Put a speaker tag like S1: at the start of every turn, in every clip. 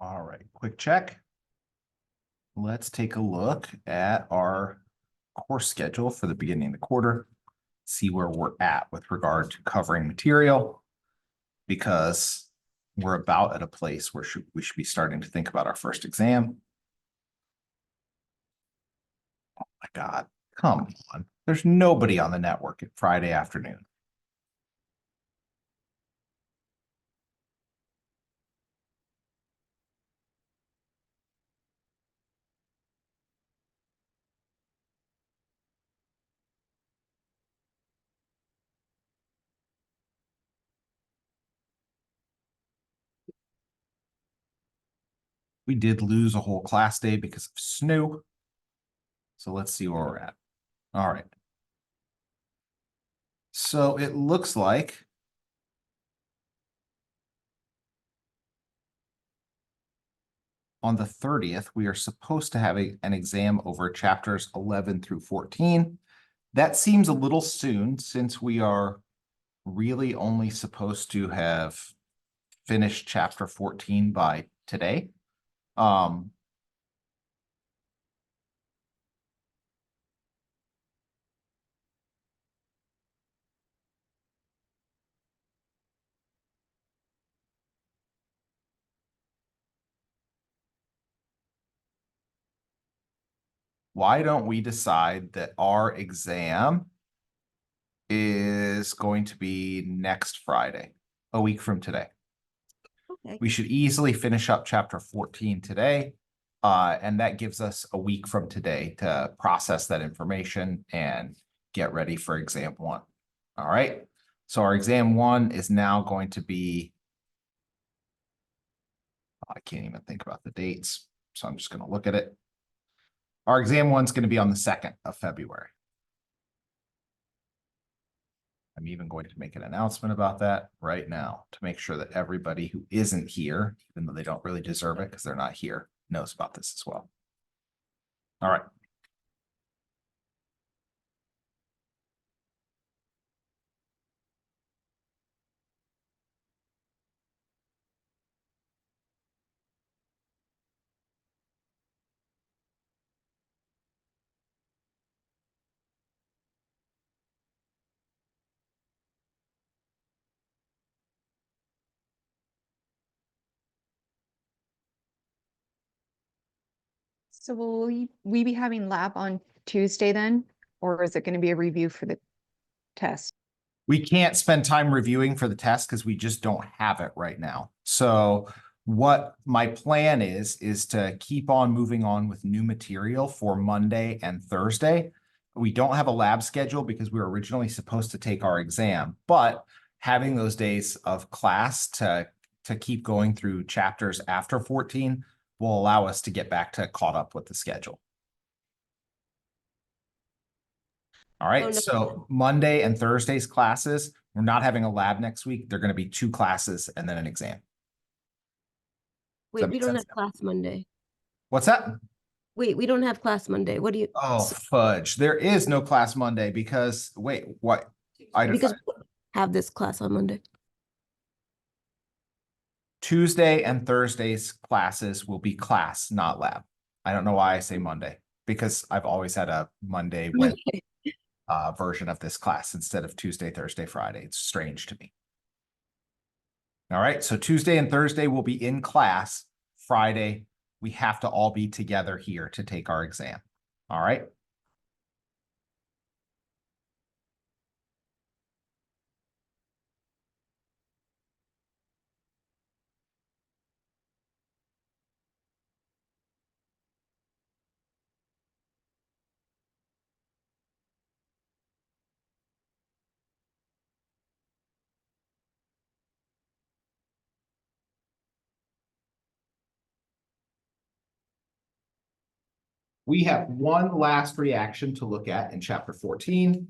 S1: All right, quick check. Let's take a look at our course schedule for the beginning of the quarter, see where we're at with regard to covering material, because we're about at a place where we should be starting to think about our first exam. Oh my God, come on. There's nobody on the network at Friday afternoon. We did lose a whole class day because of snow. So let's see where we're at. All right. So it looks like on the 30th, we are supposed to have an exam over chapters 11 through 14. That seems a little soon since we are really only supposed to have finished chapter 14 by today. Why don't we decide that our exam is going to be next Friday, a week from today?
S2: Okay.
S1: We should easily finish up chapter 14 today. And that gives us a week from today to process that information and get ready for exam one. All right. So our exam one is now going to be, I can't even think about the dates, so I'm just going to look at it. Our exam one's going to be on the 2nd of February. I'm even going to make an announcement about that right now to make sure that everybody who isn't here, even though they don't really deserve it because they're not here, knows about this as well. All right.
S3: So will we be having lab on Tuesday then? Or is it going to be a review for the test?
S1: We can't spend time reviewing for the test because we just don't have it right now. So what my plan is to keep on moving on with new material for Monday and Thursday. We don't have a lab schedule because we were originally supposed to take our exam, but having those days of class to keep going through chapters after 14 will allow us to get back to caught up with the schedule. All right,
S2: Oh, no.
S1: so Monday and Thursday's classes, we're not having a lab next week. They're going to be 2 classes and then an exam.
S2: Wait, we don't have class Monday.
S1: What's that?
S2: Wait, we don't have class Monday. What do you?
S1: Oh, fudge. There is no class Monday because, wait, what?
S2: Because we have this class on Monday.
S1: Tuesday and Thursday's classes will be class, not lab. I don't know why I say Monday because I've always had a Monday version of this class instead of Tuesday, Thursday, Friday. It's strange to me. All right, so Tuesday and Thursday will be in class. Friday, we have to all be together here to take our exam. All right. We have one last reaction to look at in chapter 14.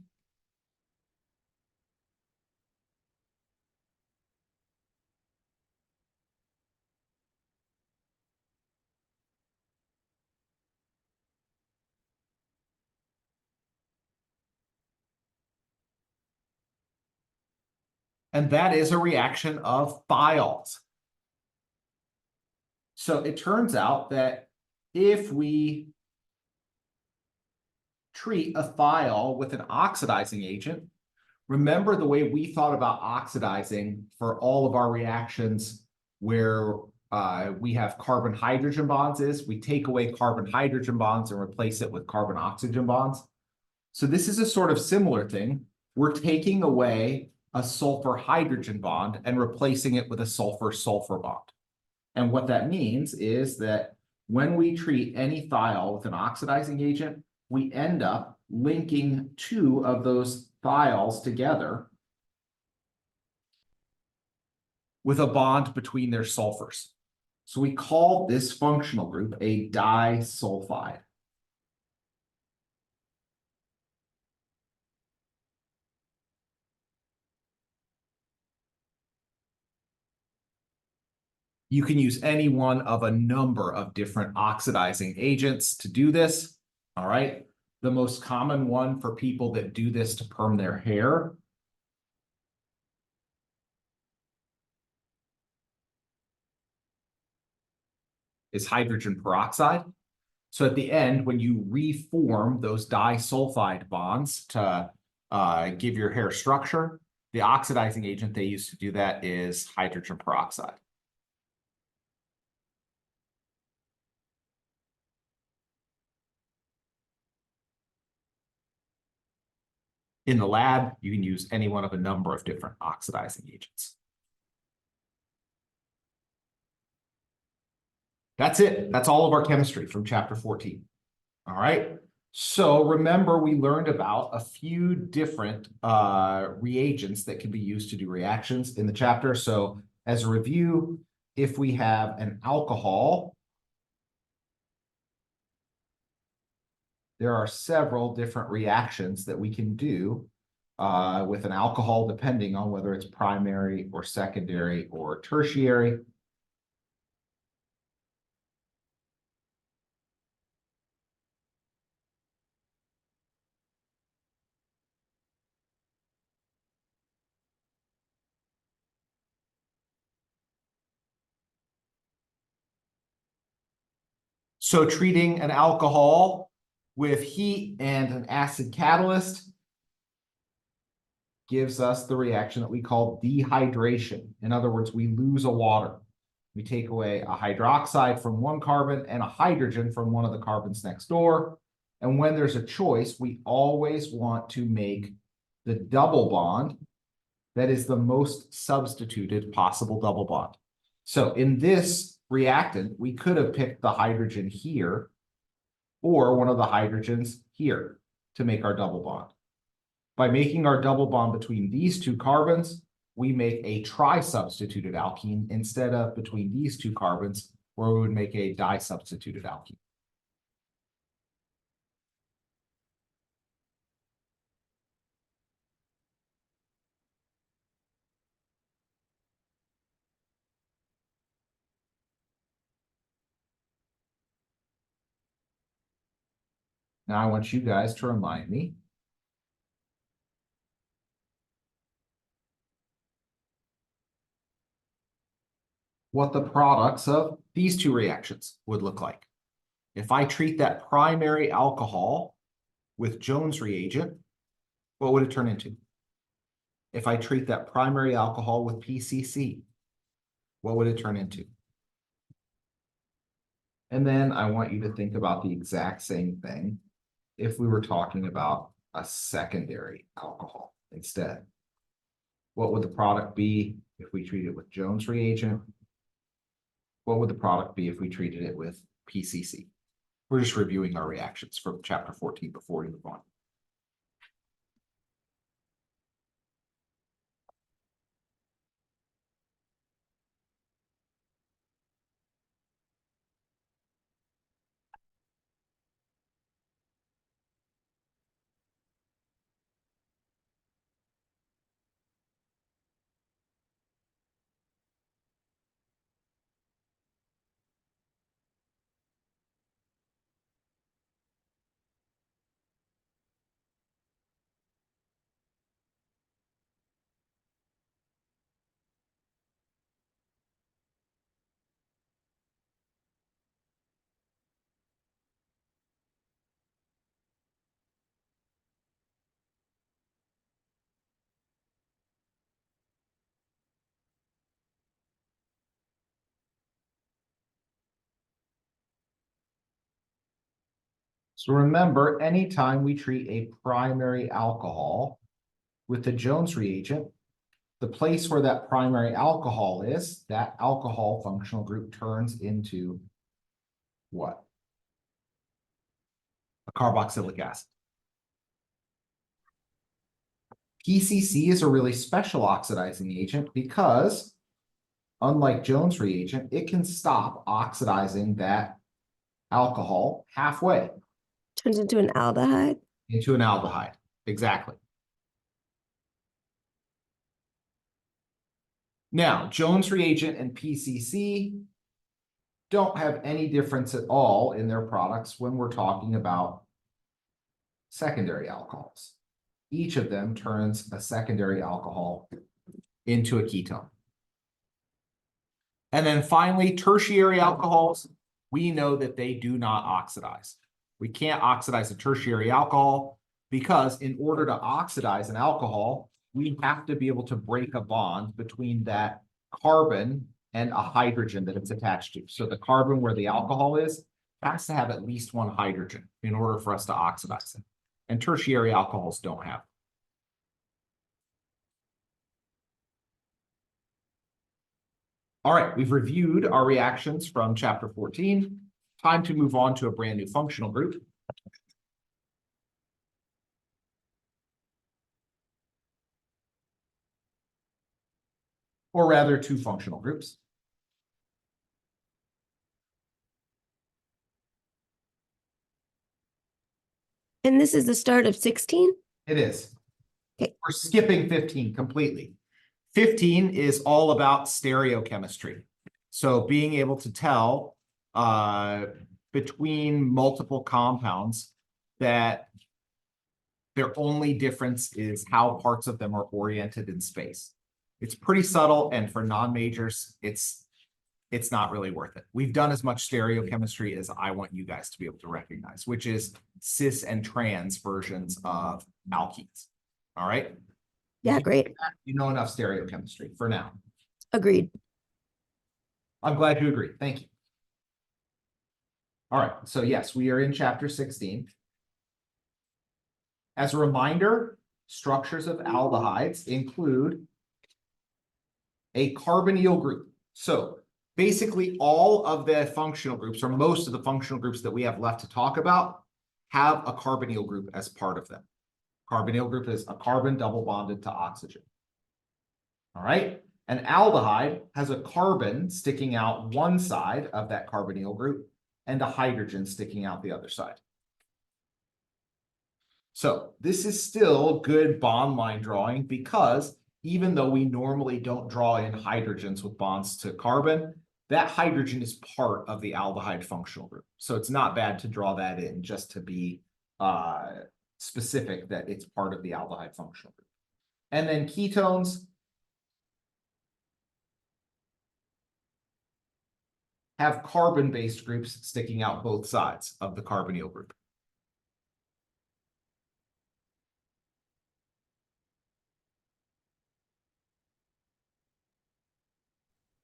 S1: And that is a reaction of thiols. So it turns out that if we treat a thiol with an oxidizing agent, remember the way we thought about oxidizing for all of our reactions where we have carbon hydrogen bonds is we take away carbon hydrogen bonds and replace it with carbon oxygen bonds. So this is a sort of similar thing. We're taking away a sulfur hydrogen bond and replacing it with a sulfur sulfur bond. And what that means is that when we treat any thiol with an oxidizing agent, we end up linking two of those thiols together with a bond between their sulfurs. So we call this functional group a disulfide. You can use any one of a number of different oxidizing agents to do this. All right. The most common one for people that do this to perm their hair is hydrogen peroxide. So at the end, when you reform those disulfide bonds to give your hair structure, the oxidizing agent they use to do that is hydrogen peroxide. In the lab, you can use any one of a number of different oxidizing agents. That's it. That's all of our chemistry from chapter 14. All right. So remember, we learned about a few different reagents that can be used to do reactions in the chapter. So as a review, if we have an alcohol, there are several different reactions that we can do with an alcohol, depending on whether it's primary or secondary or tertiary. So treating an alcohol with heat and an acid catalyst gives us the reaction that we call dehydration. In other words, we lose a water. We take away a hydroxide from one carbon and a hydrogen from one of the carbons next door. And when there's a choice, we always want to make the double bond that is the most substituted possible double bond. So in this reactant, we could have picked the hydrogen here or one of the hydrogens here to make our double bond. By making our double bond between these two carbons, we make a tri-substituted alkene instead of between these two carbons, where we would make a di-substituted alkene. Now I want you guys to remind me what the products of these two reactions would look like. If I treat that primary alcohol with Jones reagent, what would it turn into? If I treat that primary alcohol with PCC, what would it turn into? And then I want you to think about the exact same thing if we were talking about a secondary alcohol instead. What would the product be if we treat it with Jones reagent? What would the product be if we treated it with PCC? We're just reviewing our reactions from chapter 14 before we move on. So remember, anytime we treat a primary alcohol with the Jones reagent, the place where that primary alcohol is, that alcohol functional group turns into what? A carboxylic acid. PCC is a really special oxidizing agent because, unlike Jones reagent, it can stop oxidizing that alcohol halfway
S2: Turns into an aldehyde.
S1: into an aldehyde. Exactly. Now, Jones reagent and PCC don't have any difference at all in their products when we're talking about secondary alcohols. Each of them turns a secondary alcohol into a ketone. And then finally, tertiary alcohols, we know that they do not oxidize. We can't oxidize a tertiary alcohol because in order to oxidize an alcohol, we have to be able to break a bond between that carbon and a hydrogen that it's attached to. So the carbon where the alcohol is has to have at least one hydrogen in order for us to oxidize it. And tertiary alcohols don't have. All right, we've reviewed our reactions from chapter 14. Time to move on to a brand new functional group. Or rather, two functional groups.
S2: And this is the start of 16?
S1: It is.
S2: Okay.
S1: We're skipping 15 completely. 15 is all about stereochemistry. So being able to tell between multiple compounds that their only difference is how parts of them are oriented in space. It's pretty subtle, and for non-majors, it's not really worth it. We've done as much stereochemistry as I want you guys to be able to recognize, which is cis and trans versions of alkenes. All right?
S2: Yeah, great.
S1: You know enough stereochemistry for now.
S2: Agreed.
S1: I'm glad you agree. Thank you. All right, so yes, we are in chapter 16. As a reminder, structures of aldehydes include a carbonyl group. So basically all of the functional groups, or most of the functional groups that we have left to talk about, have a carbonyl group as part of them. Carbonyl group is a carbon double bonded to oxygen. All right. An aldehyde has a carbon sticking out one side of that carbonyl group and a hydrogen sticking out the other side. So this is still good bond line drawing because even though we normally don't draw in hydrogens with bonds to carbon, that hydrogen is part of the aldehyde functional group. So it's not bad to draw that in just to be specific that it's part of the aldehyde functional group. And then ketones have carbon-based groups sticking out both sides of the carbonyl group.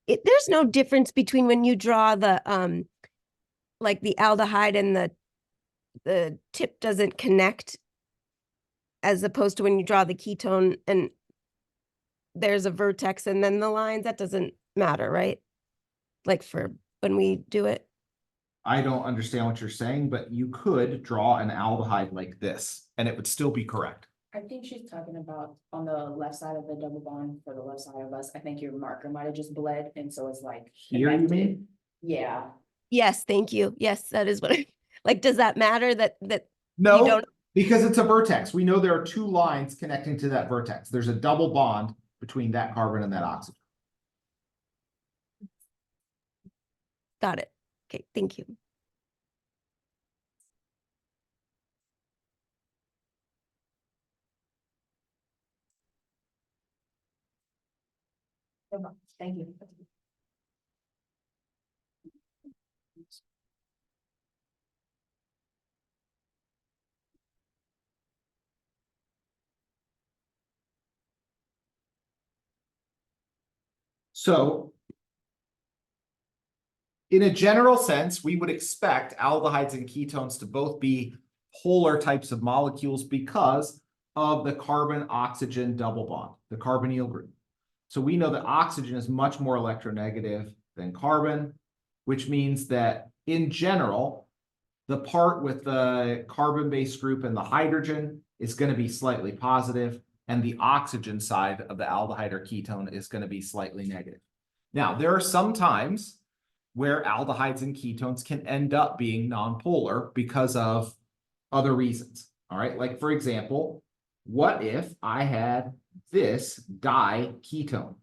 S2: There's no difference between when you draw the like the aldehyde and the tip doesn't connect as opposed to when you draw the ketone and there's a vertex and then the lines. That doesn't matter, right? Like for when we do it.
S1: I don't understand what you're saying, but you could draw an aldehyde like this and it would still be correct.
S4: I think she's talking about on the left side of the double bond for the left side of us. I think your marker might have just bled, and so it's like
S1: Here, you
S4: connected.
S1: mean?
S4: Yeah.
S2: Yes, thank you. Yes, that is what I like. Does that matter that
S1: No,
S2: you don't?
S1: because it's a vertex. We know there are two lines connecting to that vertex. There's a double bond between that carbon and that oxygen.
S2: Got it. Okay, thank you.
S4: Thank you.
S1: So in a general sense, we would expect aldehydes and ketones to both be polar types of molecules because of the carbon-oxygen double bond, the carbonyl group. So we know that oxygen is much more electronegative than carbon, which means that in general, the part with the carbon-based group and the hydrogen is going to be slightly positive, and the oxygen side of the aldehyde or ketone is going to be slightly negative. Now, there are some times where aldehydes and ketones can end up being nonpolar because of other reasons. All right, like for example, what if I had this diketone?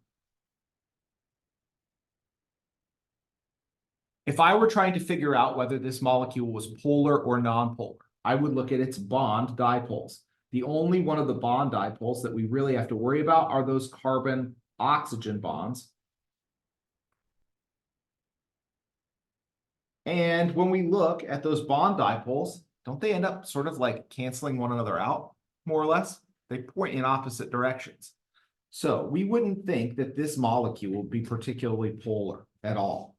S1: If I were trying to figure out whether this molecule was polar or nonpolar, I would look at its bond dipoles. The only one of the bond dipoles that we really have to worry about are those carbon-oxygen bonds. And when we look at those bond dipoles, don't they end up sort of like canceling one another out, more or less? They point in opposite directions. So we wouldn't think that this molecule would be particularly polar at all.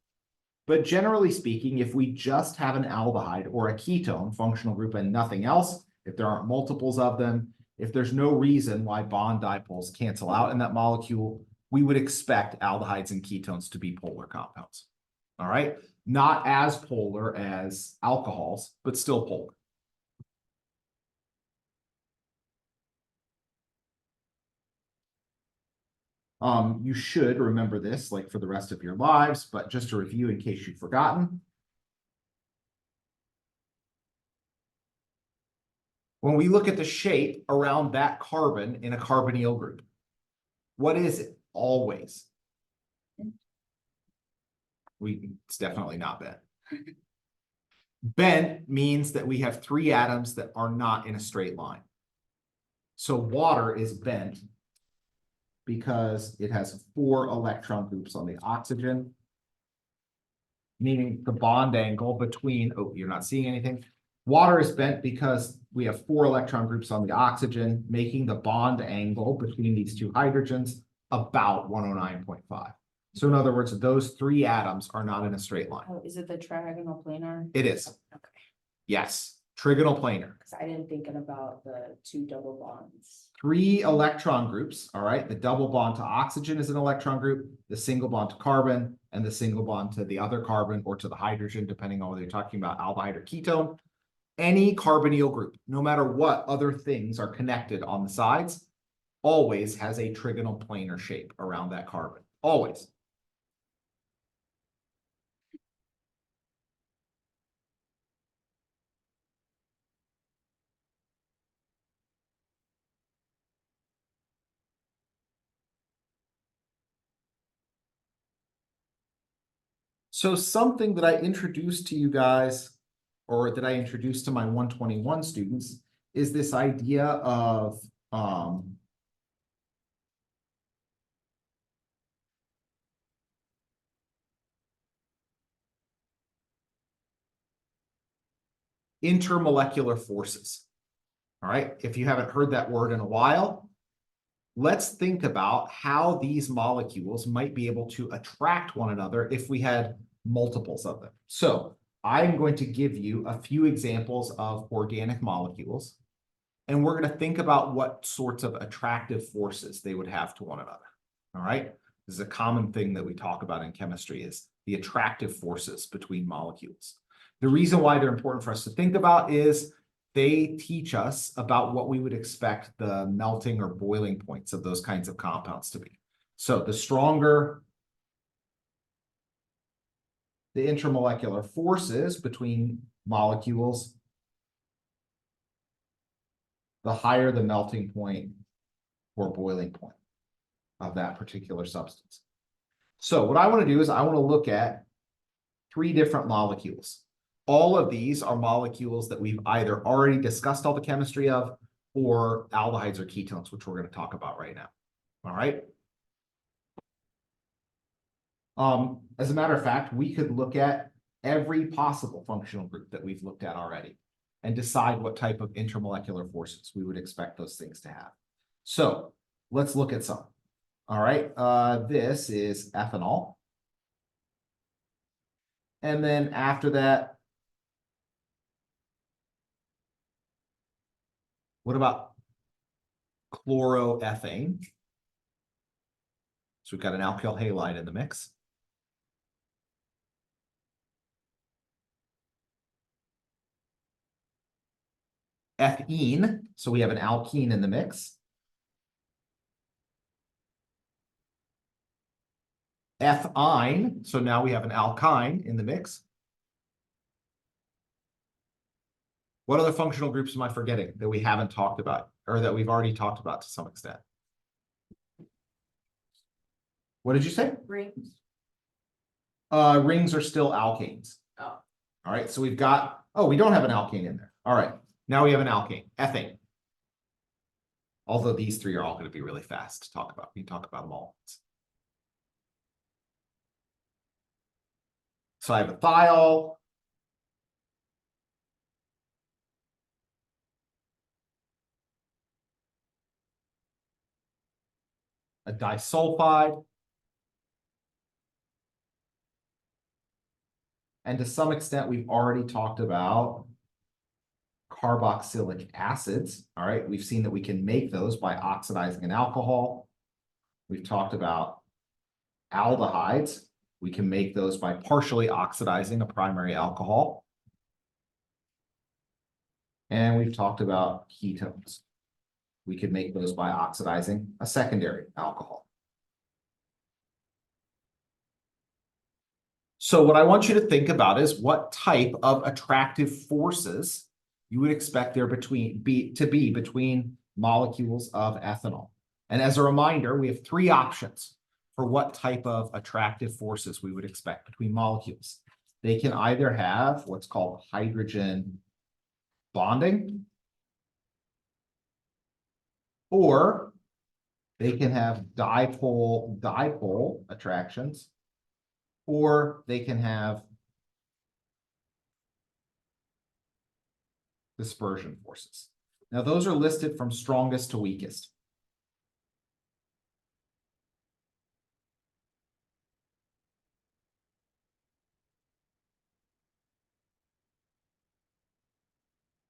S1: But generally speaking, if we just have an aldehyde or a ketone functional group and nothing else, if there aren't multiples of them, if there's no reason why bond dipoles cancel out in that molecule, we would expect aldehydes and ketones to be polar compounds. All right, not as polar as alcohols, but still polar. You should remember this like for the rest of your lives, but just to review in case you've forgotten. When we look at the shape around that carbon in a carbonyl group, what is it? Always. It's definitely not bent. Bent means that we have three atoms that are not in a straight line. So water is bent because it has 4 electron groups on the oxygen, meaning the bond angle between, oh, you're not seeing anything. Water is bent because we have 4 electron groups on the oxygen, making the bond angle between these two hydrogens about 109.5. So in other words, those 3 atoms are not in a straight line.
S4: Oh, is it the trigonal planar?
S1: It is.
S4: Okay,
S1: Yes, trigonal planar.
S4: because I didn't think about the 2 double bonds.
S1: 3 electron groups, all right? The double bond to oxygen is an electron group, the single bond to carbon, and the single bond to the other carbon or to the hydrogen, depending on whether you're talking about aldehyde or ketone. Any carbonyl group, no matter what other things are connected on the sides, always has a trigonal planar shape around that carbon, always. So something that I introduced to you guys, or that I introduced to my 121 students, is this idea of intermolecular forces. All right, if you haven't heard that word in a while, let's think about how these molecules might be able to attract one another if we had multiples of them. So I'm going to give you a few examples of organic molecules, and we're going to think about what sorts of attractive forces they would have to one another. All right, this is a common thing that we talk about in chemistry, is the attractive forces between molecules. The reason why they're important for us to think about is they teach us about what we would expect the melting or boiling points of those kinds of compounds to be. So the stronger the intermolecular forces between molecules, the higher the melting point or boiling point of that particular substance. So what I want to do is I want to look at 3 different molecules. All of these are molecules that we've either already discussed all the chemistry of, or aldehydes or ketones, which we're going to talk about right now. All right. As a matter of fact, we could look at every possible functional group that we've looked at already and decide what type of intermolecular forces we would expect those things to have. So let's look at some. All right. This is ethanol. And then after that, What about chloroethane? So we've got an alkyl halide in the mix. Ethene, so we have an alkene in the mix. Ethyne, so now we have an alkyne in the mix. What other functional groups am I forgetting that we haven't talked about or that we've already talked about to some extent? What did you say?
S4: Rings.
S1: Rings are still alkanes.
S4: Oh.
S1: All right, so we've got, oh, we don't have an alkane in there. All right, now we have an alkane, ethane. Although these three are all going to be really fast to talk about. We can talk about them all. So I have a thiol. A disulfide. And to some extent, we've already talked about carboxylic acids. All right, we've seen that we can make those by oxidizing an alcohol. We've talked about aldehydes. We can make those by partially oxidizing a primary alcohol. And we've talked about ketones. We could make those by oxidizing a secondary alcohol. So what I want you to think about is what type of attractive forces you would expect there to be between molecules of ethanol. And as a reminder, we have three options for what type of attractive forces we would expect between molecules. They can either have what's called hydrogen bonding, or they can have dipole attractions, or they can have dispersion forces. Now, those are listed from strongest to weakest.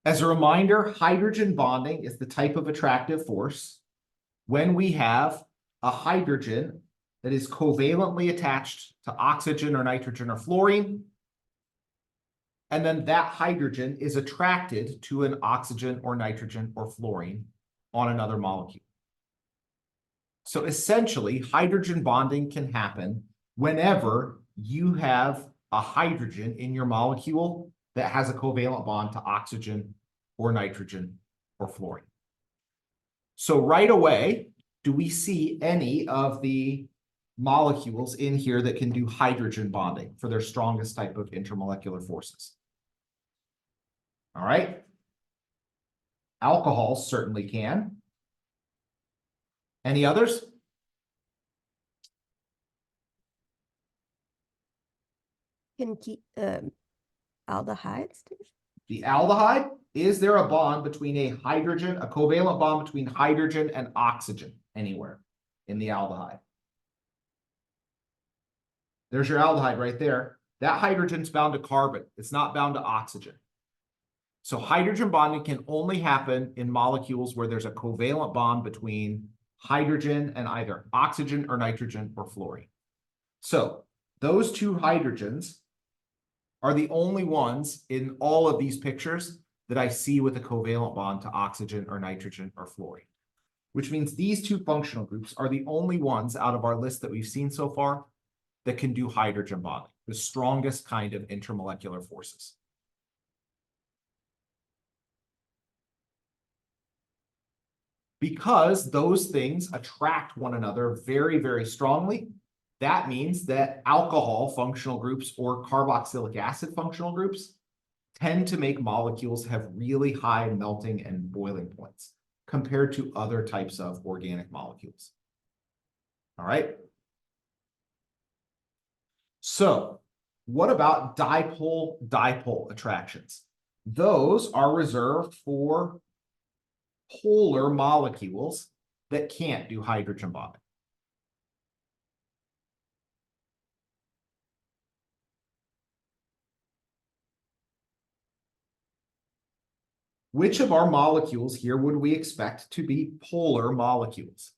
S1: As a reminder, hydrogen bonding is the type of attractive force when we have a hydrogen that is covalently attached to oxygen or nitrogen or fluorine, and then that hydrogen is attracted to an oxygen or nitrogen or fluorine on another molecule. So essentially, hydrogen bonding can happen whenever you have a hydrogen in your molecule that has a covalent bond to oxygen or nitrogen or fluorine. So right away, do we see any of the molecules in here that can do hydrogen bonding for their strongest type of intermolecular forces? All right. Alcohols certainly can. Any others?
S2: Can keep aldehydes.
S1: The aldehyde, is there a bond between a covalent bond between hydrogen and oxygen anywhere in the aldehyde? There's your aldehyde right there. That hydrogen's bound to carbon. It's not bound to oxygen. So hydrogen bonding can only happen in molecules where there's a covalent bond between hydrogen and either oxygen or nitrogen or fluorine. So those two hydrogens are the only ones in all of these pictures that I see with a covalent bond to oxygen or nitrogen or fluorine, which means these two functional groups are the only ones out of our list that we've seen so far that can do hydrogen bonding, the strongest kind of intermolecular forces. Because those things attract one another very, very strongly, that means that alcohol functional groups or carboxylic acid functional groups tend to make molecules have really high melting and boiling points compared to other types of organic molecules. All right. So what about dipole attractions? Those are reserved for polar molecules that can't do hydrogen bonding. Which of our molecules here would we expect to be polar molecules?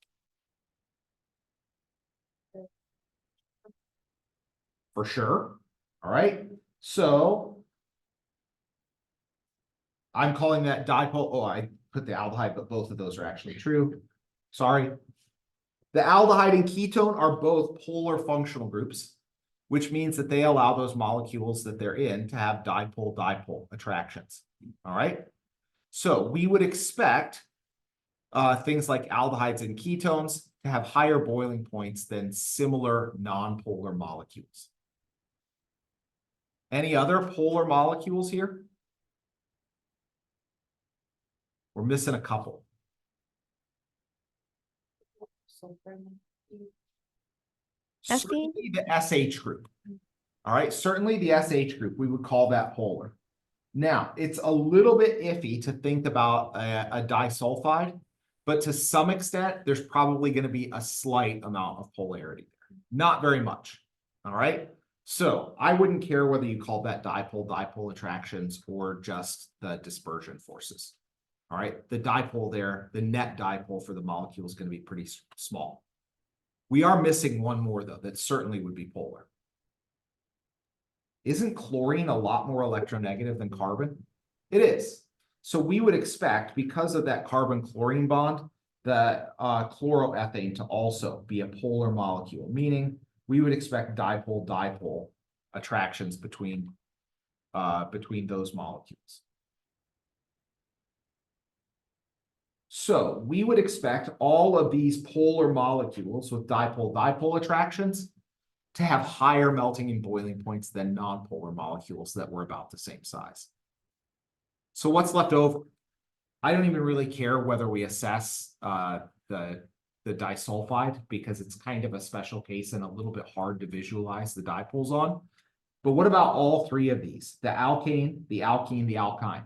S1: For sure. All right. So I'm calling that dipole. Oh, I put the aldehyde, but both of those are actually true. Sorry. The aldehyde and ketone are both polar functional groups, which means that they allow those molecules that they're in to have dipole-dipole attractions. All right. So we would expect things like aldehydes and ketones to have higher boiling points than similar nonpolar molecules. Any other polar molecules here? We're missing a couple.
S2: Ethene?
S1: Certainly the SH group. All right, certainly the SH group, we would call that polar. Now, it's a little bit iffy to think about a disulfide, but to some extent, there's probably going to be a slight amount of polarity there. Not very much. All right. So I wouldn't care whether you call that dipole-dipole attractions or just the dispersion forces. All right. The dipole there, the net dipole for the molecule is going to be pretty small. We are missing one more, though, that certainly would be polar. Isn't chlorine a lot more electronegative than carbon? It is. So we would expect, because of that carbon-chlorine bond, the chloroethane to also be a polar molecule, meaning we would expect dipole-dipole attractions between those molecules. So we would expect all of these polar molecules with dipole-dipole attractions to have higher melting and boiling points than nonpolar molecules that were about the same size. So what's left over? I don't even really care whether we assess the disulfide, because it's kind of a special case and a little bit hard to visualize the dipoles on. But what about all three of these? The alkane, the alkene, the alkyne.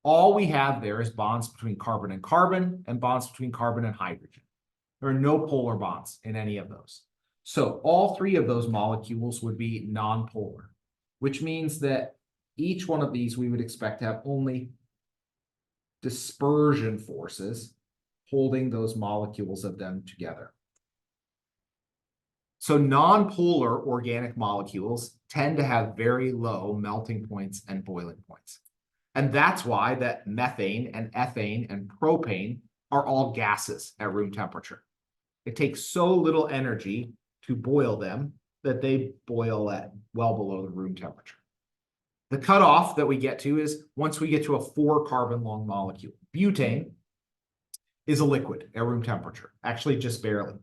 S1: All we have there is bonds between carbon and bonds between carbon and hydrogen. There are no polar bonds in any of those. So all three of those molecules would be nonpolar, which means that each one of these we would expect to have only dispersion forces holding those molecules of them together. So nonpolar organic molecules tend to have very low melting points and boiling points. And that's why that methane and ethane and propane are all gases at room temperature. It takes so little energy to boil them that they boil at well below the room temperature. The cutoff that we get to is once we get to a 4-carbon long molecule. Butane is a liquid at room temperature, actually just barely.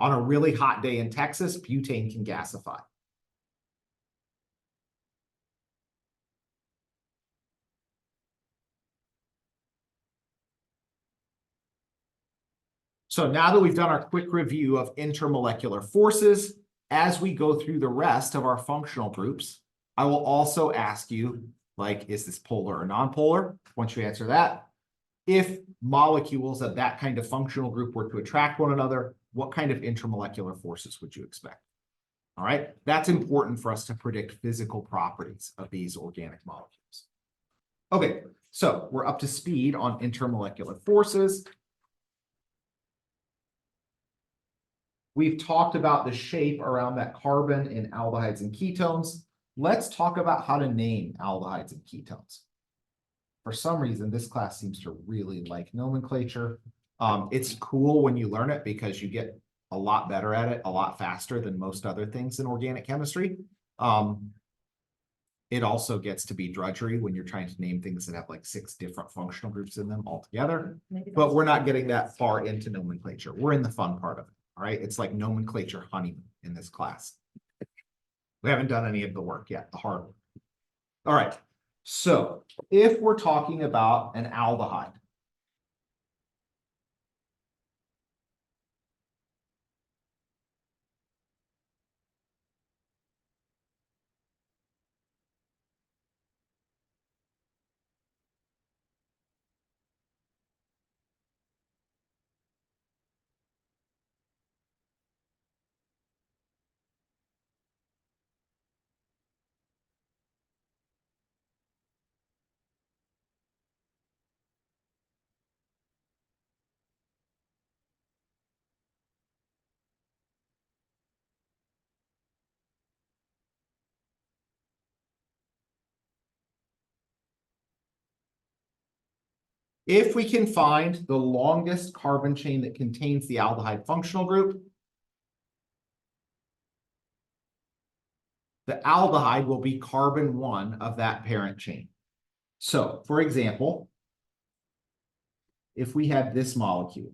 S1: On a really hot day in Texas, butane can gasify. So now that we've done our quick review of intermolecular forces, as we go through the rest of our functional groups, I will also ask you, like, is this polar or nonpolar? Once you answer that, if molecules of that kind of functional group were to attract one another, what kind of intermolecular forces would you expect? All right, that's important for us to predict physical properties of these organic molecules. Okay, so we're up to speed on intermolecular forces. We've talked about the shape around that carbon in aldehydes and ketones. Let's talk about how to name aldehydes and ketones. For some reason, this class seems to really like nomenclature. It's cool when you learn it because you get a lot better at it a lot faster than most other things in organic chemistry. It also gets to be drudgery when you're trying to name things that have like 6 different functional groups in them altogether. But we're not getting that far into nomenclature. We're in the fun part of it. All right, it's like nomenclature honeymoon in this class. We haven't done any of the work yet, the hard work. All right, so if we're talking about an aldehyde, If we can find the longest carbon chain that contains the aldehyde functional group, the aldehyde will be carbon 1 of that parent chain. So, for example, if we had this molecule,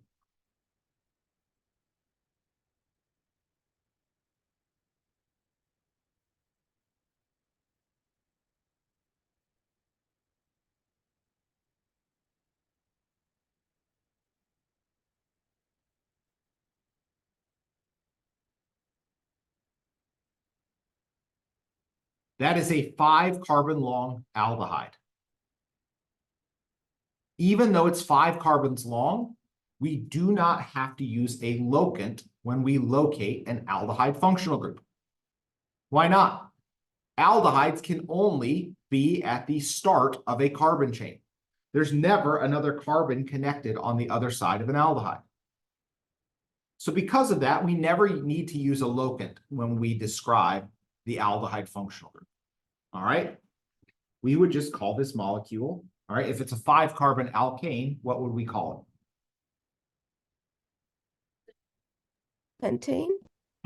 S1: that is a 5 carbon long aldehyde. Even though it's 5 carbons long, we do not have to use a locant when we locate an aldehyde functional group. Why not? Aldehydes can only be at the start of a carbon chain. There's never another carbon connected on the other side of an aldehyde. So because of that, we never need to use a locant when we describe the aldehyde functional group. All right? We would just call this molecule, all right, if it's a 5 carbon alkane, what would we call it?
S2: Pentane?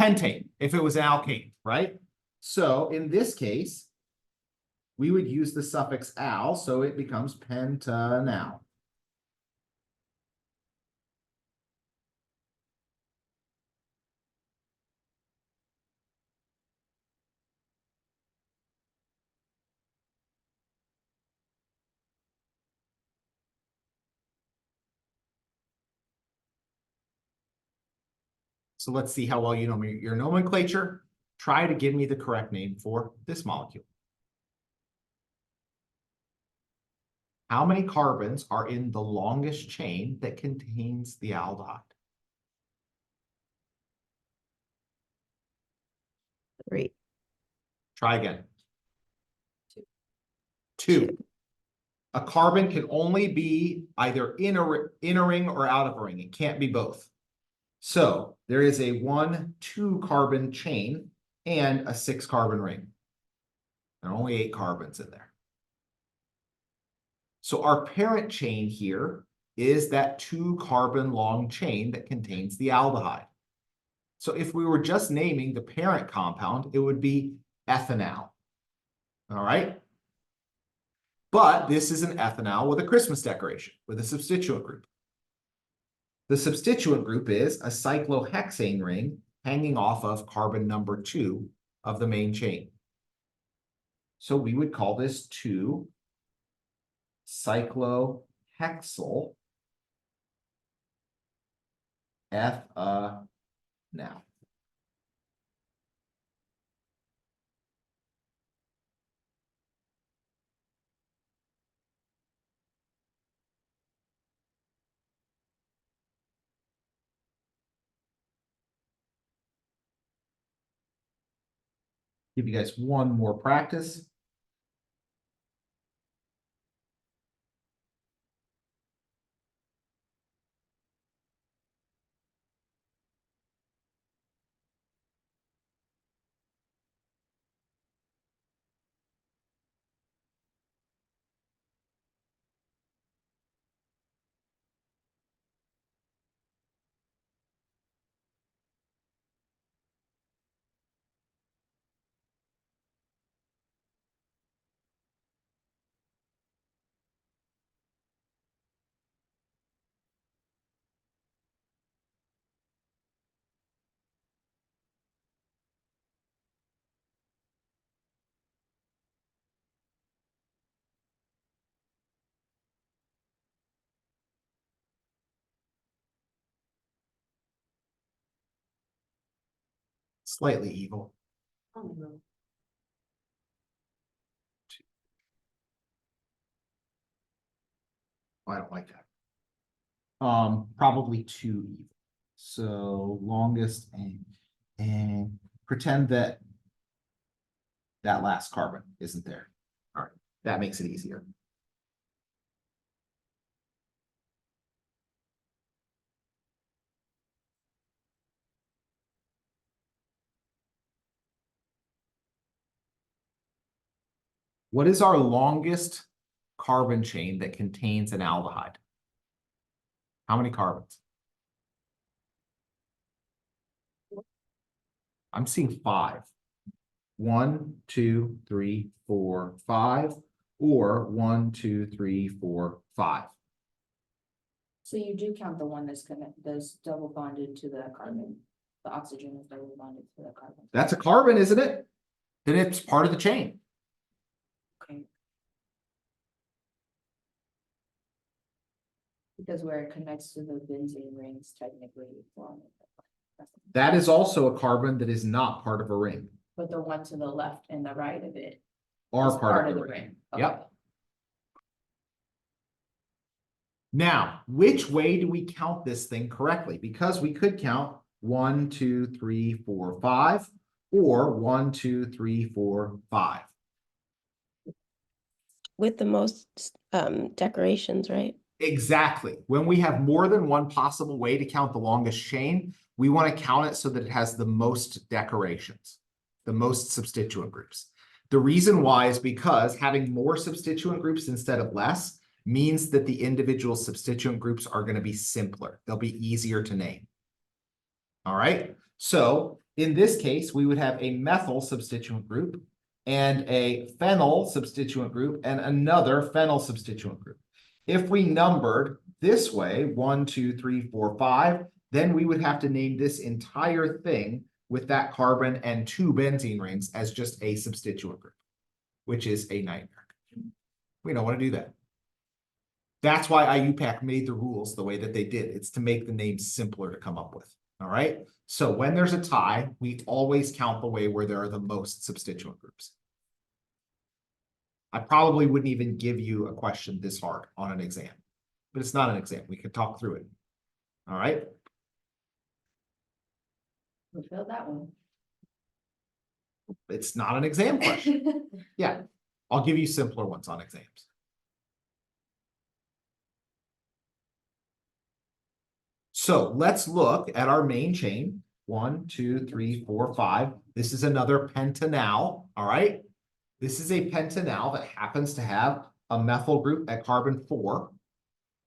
S1: Pentane, if it was an alkane, right? So in this case, we would use the suffix -al, so it becomes pentanal. So let's see how well you know your nomenclature. Try to give me the correct name for this molecule. How many carbons are in the longest chain that contains the aldehyde?
S2: 3.
S1: Try again. 2. A carbon can only be either in a ring or out of a ring. It can't be both. So there is a 1-2 carbon chain and a 6 carbon ring. There are only 8 carbons in there. So our parent chain here is that 2 carbon long chain that contains the aldehyde. So if we were just naming the parent compound, it would be ethanal. All right. But this is an ethanal with a Christmas decoration, with a substituent group. The substituent group is a cyclohexane ring hanging off of carbon number 2 of the main chain. So we would call this 2-cyclohexyl ethanal. Give you guys one more practice. Slightly evil. I don't like that. Probably too evil. So longest and pretend that that last carbon isn't there. All right, that makes it easier. What is our longest carbon chain that contains an aldehyde? How many carbons? I'm seeing 5. 1, 2, 3, 4, 5, or 1, 2, 3, 4, 5.
S4: So you do count the one that's double bonded to the carbon, the oxygen is double bonded to the carbon.
S1: That's a carbon, isn't it? Then it's part of the chain.
S4: Okay. Because where it connects to the benzene rings technically. Well,
S1: That is also a carbon that is not part of a ring.
S4: but the one to the left and the right of it
S1: Are
S4: is
S1: part of the ring.
S4: Okay.
S1: Yep. Now, which way do we count this thing correctly? Because we could count 1, 2, 3, 4, 5, or 1, 2, 3, 4, 5.
S2: With the most decorations, right?
S1: Exactly. When we have more than one possible way to count the longest chain, we want to count it so that it has the most decorations, the most substituent groups. The reason why is because having more substituent groups instead of less means that the individual substituent groups are going to be simpler. They'll be easier to name. All right. So in this case, we would have a methyl substituent group and a phenyl substituent group and another phenyl substituent group. If we numbered this way, 1, 2, 3, 4, 5, then we would have to name this entire thing with that carbon and 2 benzene rings as just a substituent group, which is a nightmare. We don't want to do that. That's why IUPAC made the rules the way that they did. It's to make the names simpler to come up with. All right. So when there's a tie, we always count the way where there are the most substituent groups. I probably wouldn't even give you a question this hard on an exam, but it's not an exam. We could talk through it. All right.
S4: We failed that one.
S1: It's not an exam question. Yeah. I'll give you simpler ones on exams. So let's look at our main chain. 1, 2, 3, 4, 5. This is another pentanal. All right. This is a pentanal that happens to have a methyl group at carbon 4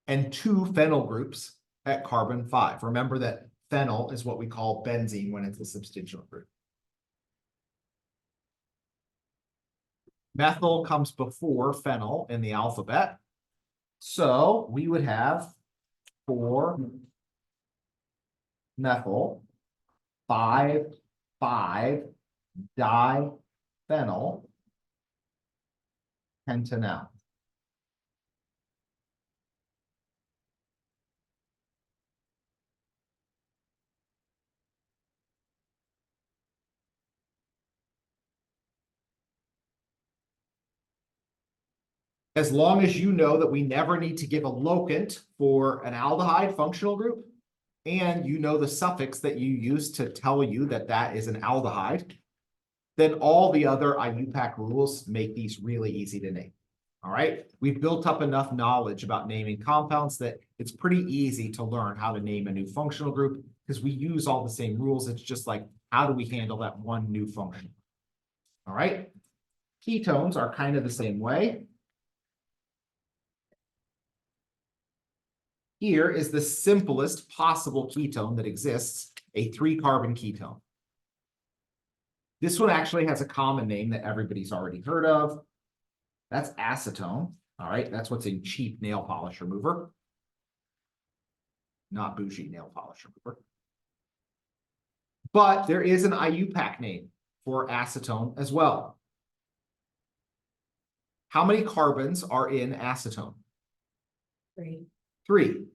S1: and 2 phenyl groups at carbon 5. Remember that phenyl is what we call benzene when it's a substituent group. Methyl comes before phenyl in the alphabet. So we would have 4 methyl, 5 diphenyl pentanal. As long as you know that we never need to give a locant for an aldehyde functional group, and you know the suffix that you use to tell you that that is an aldehyde, then all the other IUPAC rules make these really easy to name. All right, we've built up enough knowledge about naming compounds that it's pretty easy to learn how to name a new functional group because we use all the same rules. It's just like, how do we handle that one new function? All right, ketones are kind of the same way. Here is the simplest possible ketone that exists, a 3-carbon ketone. This one actually has a common name that everybody's already heard of. That's acetone. All right, that's what's in cheap nail polish remover. Not bougie nail polish remover. But there is an IUPAC name for acetone as well. How many carbons are in acetone?
S4: 3.
S1: 3.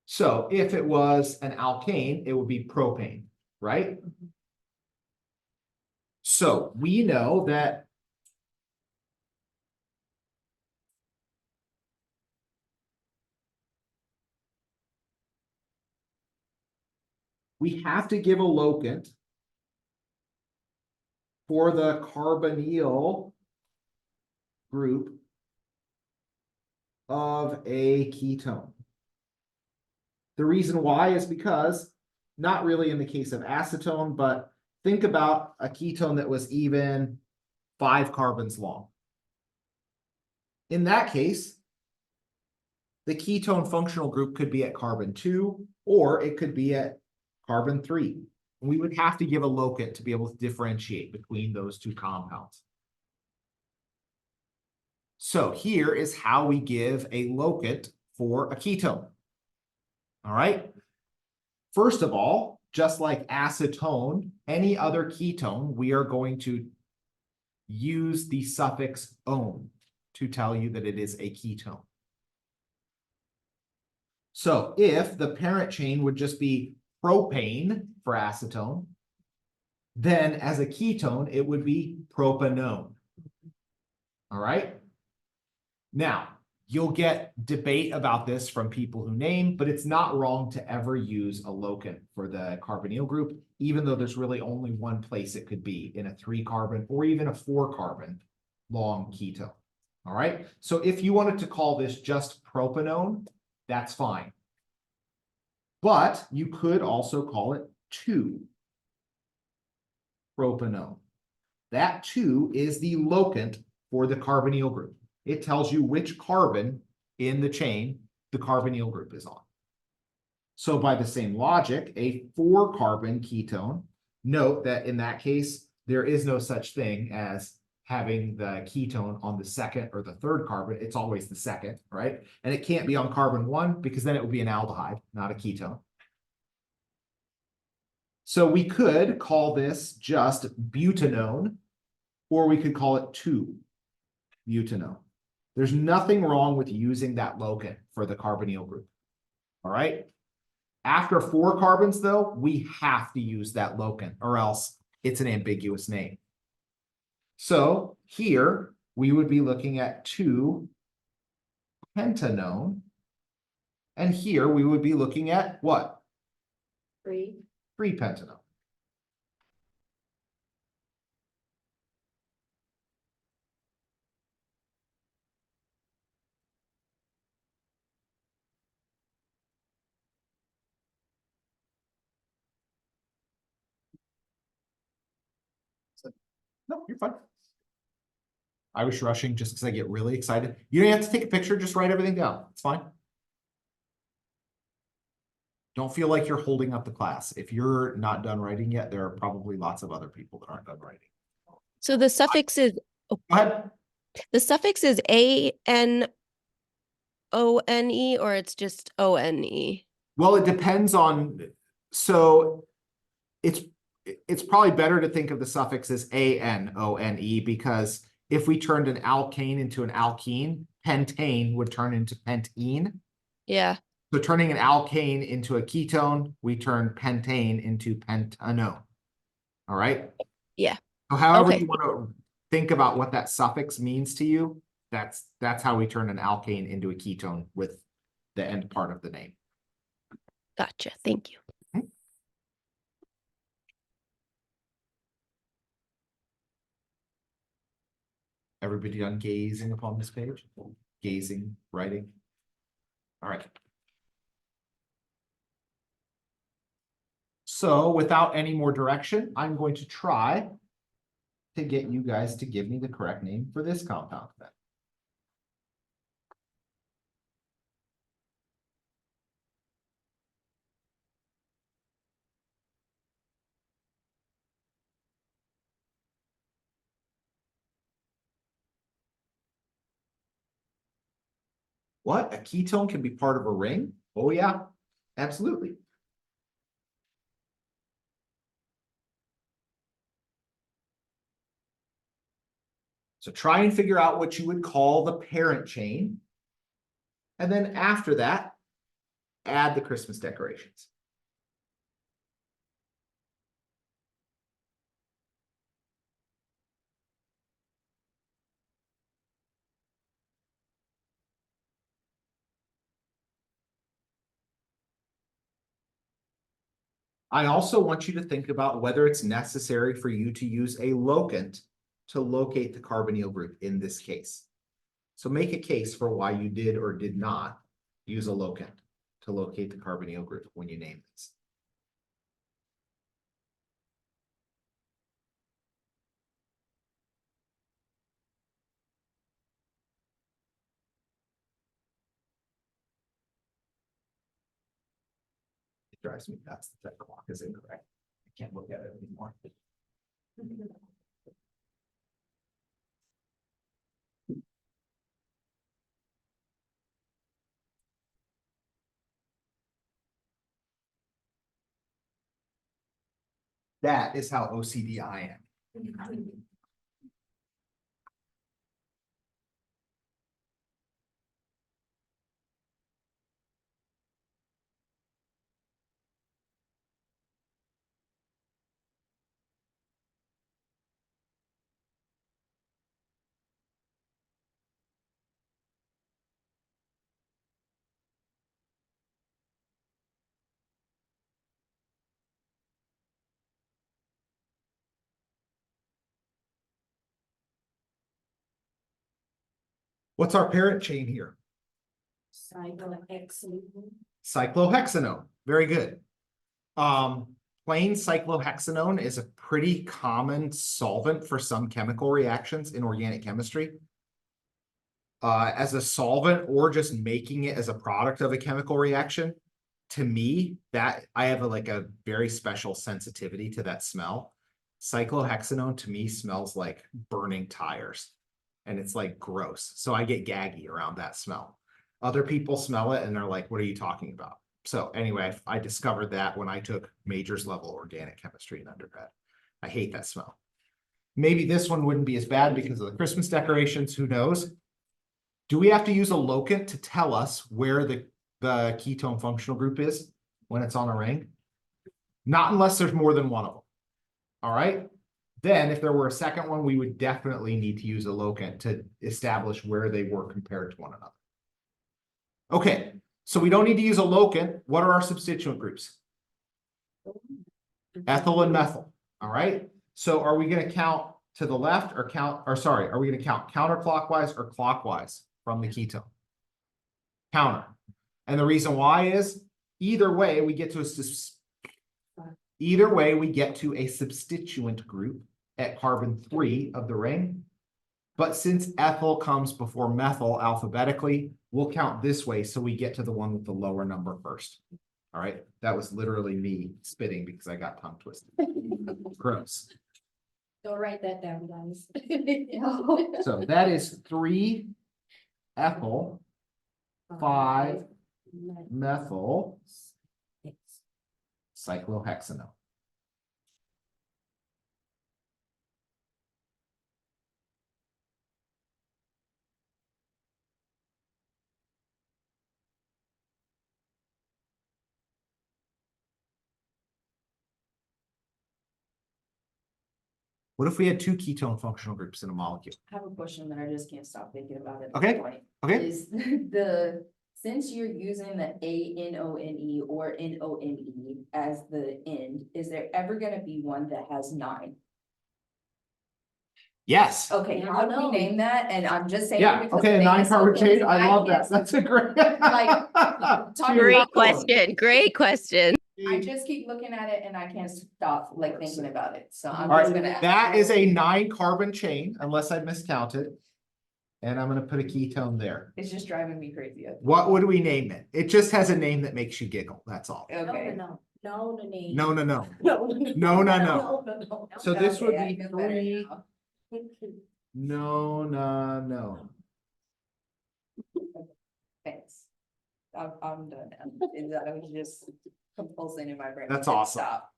S1: So if it was an alkane, it would be propane, right? So we know that we have to give a locant for the carbonyl group of a ketone. The reason why is because, not really in the case of acetone, but think about a ketone that was even 5 carbons long. In that case, the ketone functional group could be at carbon 2, or it could be at carbon 3. We would have to give a locant to be able to differentiate between those two compounds. So here is how we give a locant for a ketone. All right. First of all, just like acetone, any other ketone, we are going to use the suffix "-one" to tell you that it is a ketone. So if the parent chain would just be propane for acetone, then as a ketone, it would be propanone. All right. Now, you'll get debate about this from people who name, but it's not wrong to ever use a locant for the carbonyl group, even though there's really only one place it could be, in a 3-carbon or even a 4-carbon long ketone. All right. So if you wanted to call this just propanone, that's fine. But you could also call it 2-propanone. That 2 is the locant for the carbonyl group. It tells you which carbon in the chain the carbonyl group is on. So by the same logic, a 4-carbon ketone, note that in that case, there is no such thing as having the ketone on the 2nd or the 3rd carbon. It's always the 2nd, right? And it can't be on carbon 1 because then it would be an aldehyde, not a ketone. So we could call this just butanone, or we could call it 2-butanone. There's nothing wrong with using that locant for the carbonyl group. All right. After 4 carbons, though, we have to use that locant, or else it's an ambiguous name. So here we would be looking at 2-pentanone. And here we would be looking at what? 3-pentanone. No, you're fine. I was rushing just because I get really excited. You don't have to take a picture, just write everything down. It's fine. Don't feel like you're holding up the class. If you're not done writing yet, there are probably lots of other people that aren't done writing.
S2: So the suffix is
S1: Go ahead.
S2: ANONE, or it's just ONE?
S1: Well, it depends on, so it's probably better to think of the suffix as ANONE, because if we turned an alkane into an alkene, pentane would turn into pentene.
S2: Yeah.
S1: So turning an alkane into a ketone, we turn pentane into pentanone. All right?
S2: Yeah.
S1: So however
S2: Okay.
S1: you want to think about what that suffix means to you, that's how we turn an alkane into a ketone with the end part of the name.
S2: Gotcha. Thank you.
S1: Everybody done gazing upon this page? Gazing, writing. All right. So without any more direction, I'm going to try to get you guys to give me the correct name for this compound then. What? A ketone can be part of a ring? Oh yeah, absolutely. So try and figure out what you would call the parent chain. And then after that, add the Christmas decorations. I also want you to think about whether it's necessary for you to use a locant to locate the carbonyl group in this case. So make a case for why you did or did not use a locant to locate the carbonyl group when you name this. drives me nuts that clock is incorrect. I can't look at it anymore. That is how OCD I am. What's our parent chain here? Cyclohexanone. Very good. Plain cyclohexanone is a pretty common solvent for some chemical reactions in organic chemistry. As a solvent or just making it as a product of a chemical reaction, to me, that I have like a very special sensitivity to that smell. Cyclohexanone to me smells like burning tires, and it's like gross. So I get gaggy around that smell. Other people smell it and they're like, what are you talking about? So anyway, I discovered that when I took majors level organic chemistry in undergrad. I hate that smell. Maybe this one wouldn't be as bad because of the Christmas decorations, who knows? Do we have to use a locant to tell us where the ketone functional group is when it's on a ring? Not unless there's more than one of them. All right. Then if there were a second one, we would definitely need to use a locant to establish where they were compared to one another. Okay, so we don't need to use a locant. What are our substituent groups? Ethyl and methyl. All right. So are we going to count to the left or are we going to count counterclockwise or clockwise from the ketone? Counter. And the reason why is either way we get to a substituent group at carbon 3 of the ring. But since ethyl comes before methyl alphabetically, we'll count this way so we get to the one with the lower number first. All right. That was literally me spitting because I got tongue twisted. Gross.
S4: Don't write that down, guys.
S1: So that is 3 ethyl, 5 methyl cyclohexanone. What if we had 2 ketone functional groups in a molecule?
S4: I have a question that I just can't stop thinking about it.
S1: Okay, okay.
S4: Is since you're using the ANONE or NONE as the end, is there ever gonna be one that has 9?
S1: Yes.
S4: Okay, how do we name that? And I'm just saying.
S1: Yeah,
S4: because
S1: okay,
S4: the name
S1: 9
S4: is so
S1: carbon chain.
S4: fancy,
S1: I love
S4: can't
S1: that. That's a great.
S4: Like, talking
S2: Great
S4: about-
S2: question. Great question.
S4: I just keep looking at it and I can't stop like thinking about it, so I'm
S1: All
S4: just
S1: right,
S4: gonna. ask
S1: that
S4: you.
S1: is a 9 carbon chain, unless I miscounted. And I'm gonna put a ketone there.
S4: It's just driving me crazy.
S1: What would we name it? It just has a name that makes you giggle. That's all.
S4: Okay.
S1: No.
S4: No.
S1: No. So this would
S4: Okay, I
S1: be
S4: feel better
S1: 3.
S4: now.
S1: No.
S4: Thanks. I'm done. I was just compulsing in my brain.
S1: That's
S4: Can't
S1: awesome.
S4: Stop.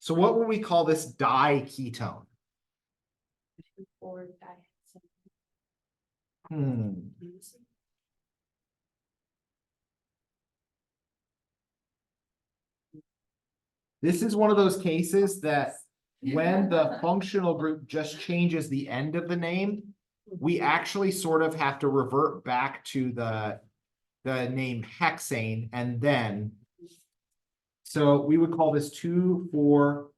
S1: So what would we call this diketone?
S4: Or
S1: This is one of those cases that when the functional group just changes the end of the name, we actually sort of have to revert back to the name hexane and then. So we would call this 2,4.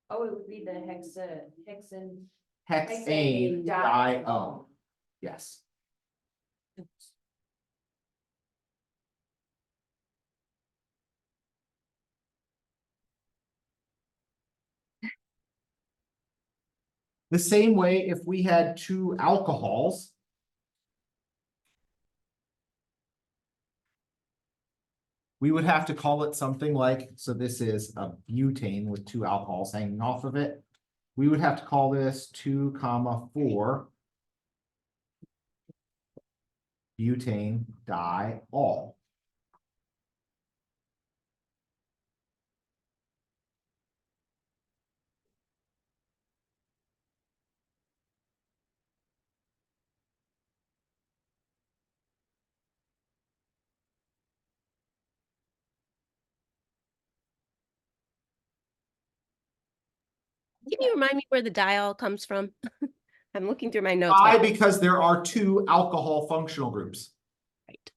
S4: Oh, it would be the hexane
S1: Hexane dione. Yes. The same way if we had 2 alcohols. we would have to call it something like, so this is a butane with two alcohols hanging off of it. We would have to call this 2,4 butane diol.
S2: Can you remind me where the diol comes from? I'm looking through my notes.
S1: Why?
S2: but-
S1: Because there are two alcohol functional groups.
S2: Right.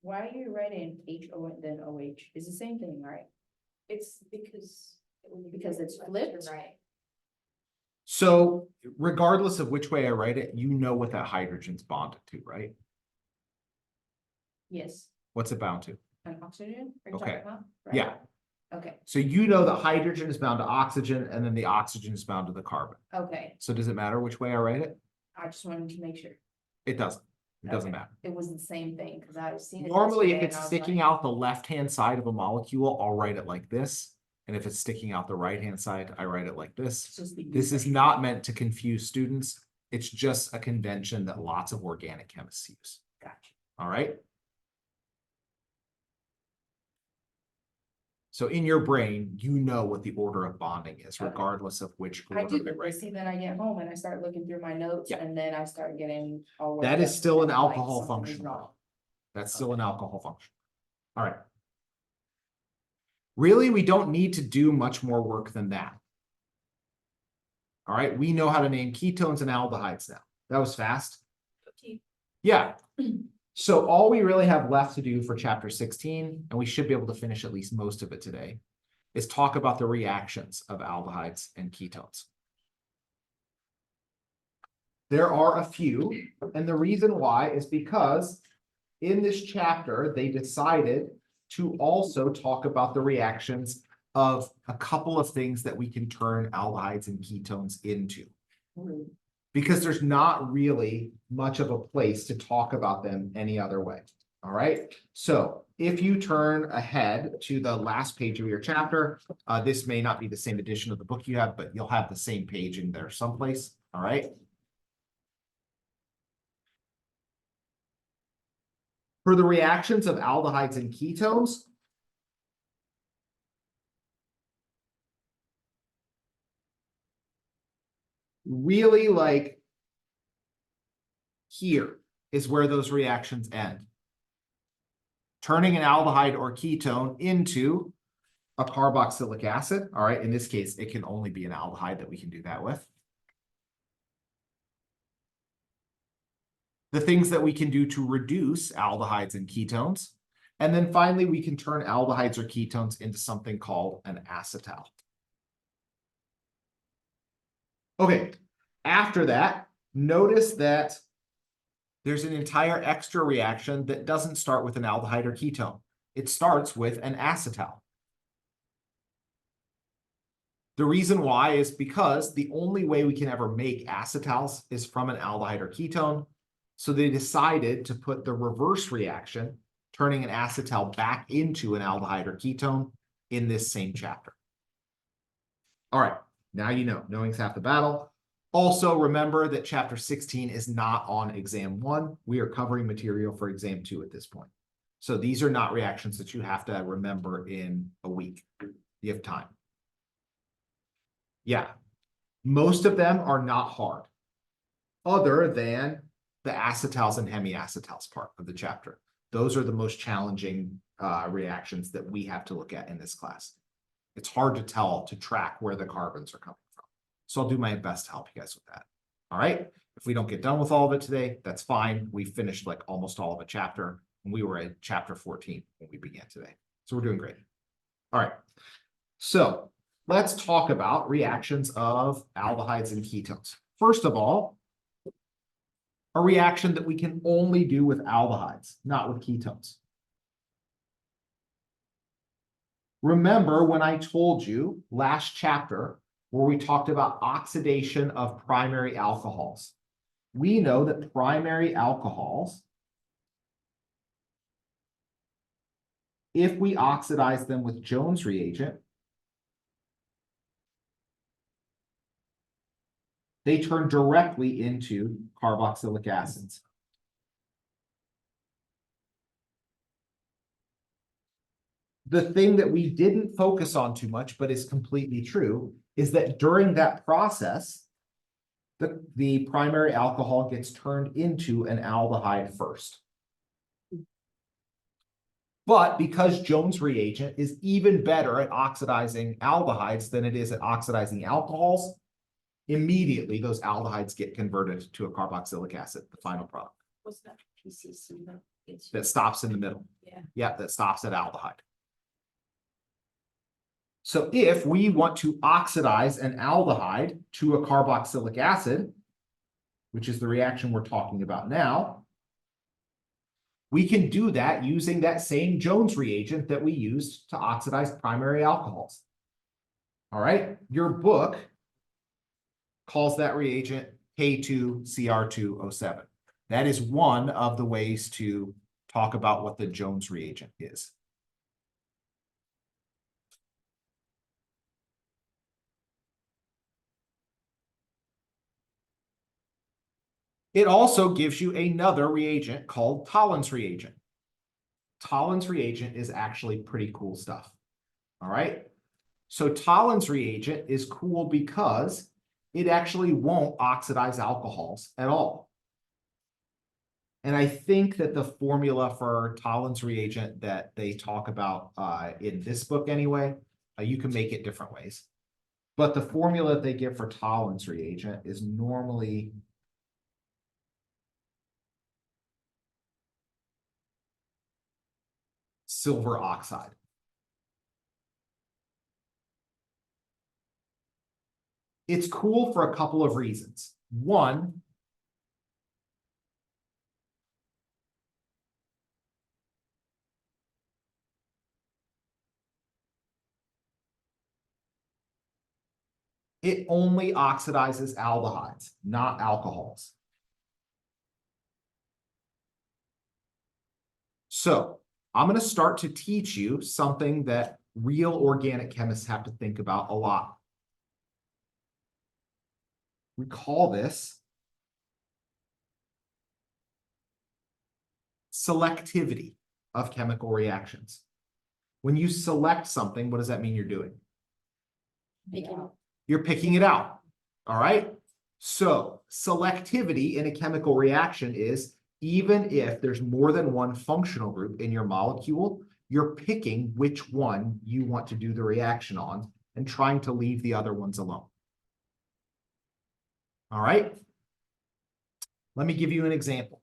S4: Why are you writing HO and then OH? It's the same thing, right?
S5: It's because.
S4: Because it's flipped?
S5: Right.
S1: So regardless of which way I write it, you know what that hydrogen's bonded to, right?
S4: Yes,
S1: What's it bound to?
S4: an oxygen? Are you
S1: Okay.
S4: talking about? Right.
S1: Yeah.
S4: Okay,
S1: So you know that hydrogen is bound to oxygen and then the oxygen is bound to the carbon.
S4: okay.
S1: So does it matter which way I write it?
S4: I just wanted to make sure
S1: It doesn't. It doesn't
S4: Okay.
S1: matter.
S4: it was the same thing, because I've seen it.
S1: Normally, if
S4: yesterday
S1: it's
S4: and I was
S1: sticking
S4: like,
S1: out the left-hand side of a molecule, I'll write it like this. And if it's sticking out the right-hand side, I write it like
S4: it's
S1: this.
S4: just the
S1: This is
S4: usage.
S1: not meant to confuse students. It's just a convention that lots of organic chemists use.
S4: Gotcha.
S1: All right? So in your brain, you know what the order of bonding is,
S4: Okay.
S1: regardless of which
S4: I
S1: order
S4: do,
S1: they
S4: but
S1: write.
S4: see, then I get home and I start looking through my notes
S1: Yeah.
S4: and then I start getting all.
S1: That
S4: worked
S1: is
S4: up
S1: still an
S4: and I'm like,
S1: alcohol
S4: something is
S1: function.
S4: wrong.
S1: That's still an alcohol function. All right. Really, we don't need to do much more work than that. All right, we know how to name ketones and aldehydes now. That was fast.
S5: Okay.
S1: Yeah. So all we really have left to do for chapter 16, and we should be able to finish at least most of it today, is talk about the reactions of aldehydes and ketones. There are a few, and the reason why is because in this chapter, they decided to also talk about the reactions of a couple of things that we can turn aldehydes and ketones into.
S4: Mm.
S1: Because there's not really much of a place to talk about them any other way. All right. So if you turn ahead to the last page of your chapter, this may not be the same edition of the book you have, but you'll have the same page in there someplace. All right. For the reactions of aldehydes and ketones, really like here is where those reactions end. Turning an aldehyde or ketone into a carboxylic acid. All right, in this case, it can only be an aldehyde that we can do that with. The things that we can do to reduce aldehydes and ketones. And then finally, we can turn aldehydes or ketones into something called an acetal. Okay, after that, notice that there's an entire extra reaction that doesn't start with an aldehyde or ketone. It starts with an acetal. The reason why is because the only way we can ever make acetals is from an aldehyde or ketone. So they decided to put the reverse reaction, turning an acetal back into an aldehyde or ketone in this same chapter. All right, now you know, knowing's half the battle. Also remember that chapter 16 is not on exam 1. We are covering material for exam 2 at this point. So these are not reactions that you have to remember in a week. You have time. Yeah, most of them are not hard, other than the acetals and hemiacetals part of the chapter. Those are the most challenging reactions that we have to look at in this class. It's hard to track where the carbons are coming from. So I'll do my best to help you guys with that. All right. If we don't get done with all of it today, that's fine. We finished like almost all of a chapter, and we were at chapter 14 when we began today. So we're doing great. All right. So let's talk about reactions of aldehydes and ketones. First of all, a reaction that we can only do with aldehydes, not with ketones. Remember when I told you last chapter where we talked about oxidation of primary alcohols. we know that primary alcohols, if we oxidize them with Jones reagent, they turn directly into carboxylic acids. The thing that we didn't focus on too much, but is completely true, is that during that process, the primary alcohol gets turned into an aldehyde first. But because Jones reagent is even better at oxidizing aldehydes than it is at oxidizing alcohols, immediately those aldehydes get converted to a carboxylic acid, the final product.
S5: What's that PCC though? It's,
S1: That stops in the middle.
S5: yeah.
S1: Yeah, that stops at aldehyde. So if we want to oxidize an aldehyde to a carboxylic acid, which is the reaction we're talking about now, we can do that using that same Jones reagent that we used to oxidize primary alcohols. All right, your book calls that reagent K2CR2O7. That is one of the ways to talk about what the Jones reagent is. It also gives you another reagent called Tollens reagent. Tollens reagent is actually pretty cool stuff. All right. So Tollens reagent is cool because it actually won't oxidize alcohols at all. And I think that the formula for Tollens reagent that they talk about in this book anyway, you can make it different ways. But the formula that they give for Tollens reagent is normally silver oxide. It's cool for a couple of reasons. One, it only oxidizes aldehydes, not alcohols. So I'm going to start to teach you something that real organic chemists have to think about a lot. We call this selectivity of chemical reactions. When you select something, what does that mean you're doing? You're picking it out. All right. So selectivity in a chemical reaction is even if there's more than one functional group in your molecule, you're picking which one you want to do the reaction on and trying to leave the other ones alone. All right. Let me give you an example.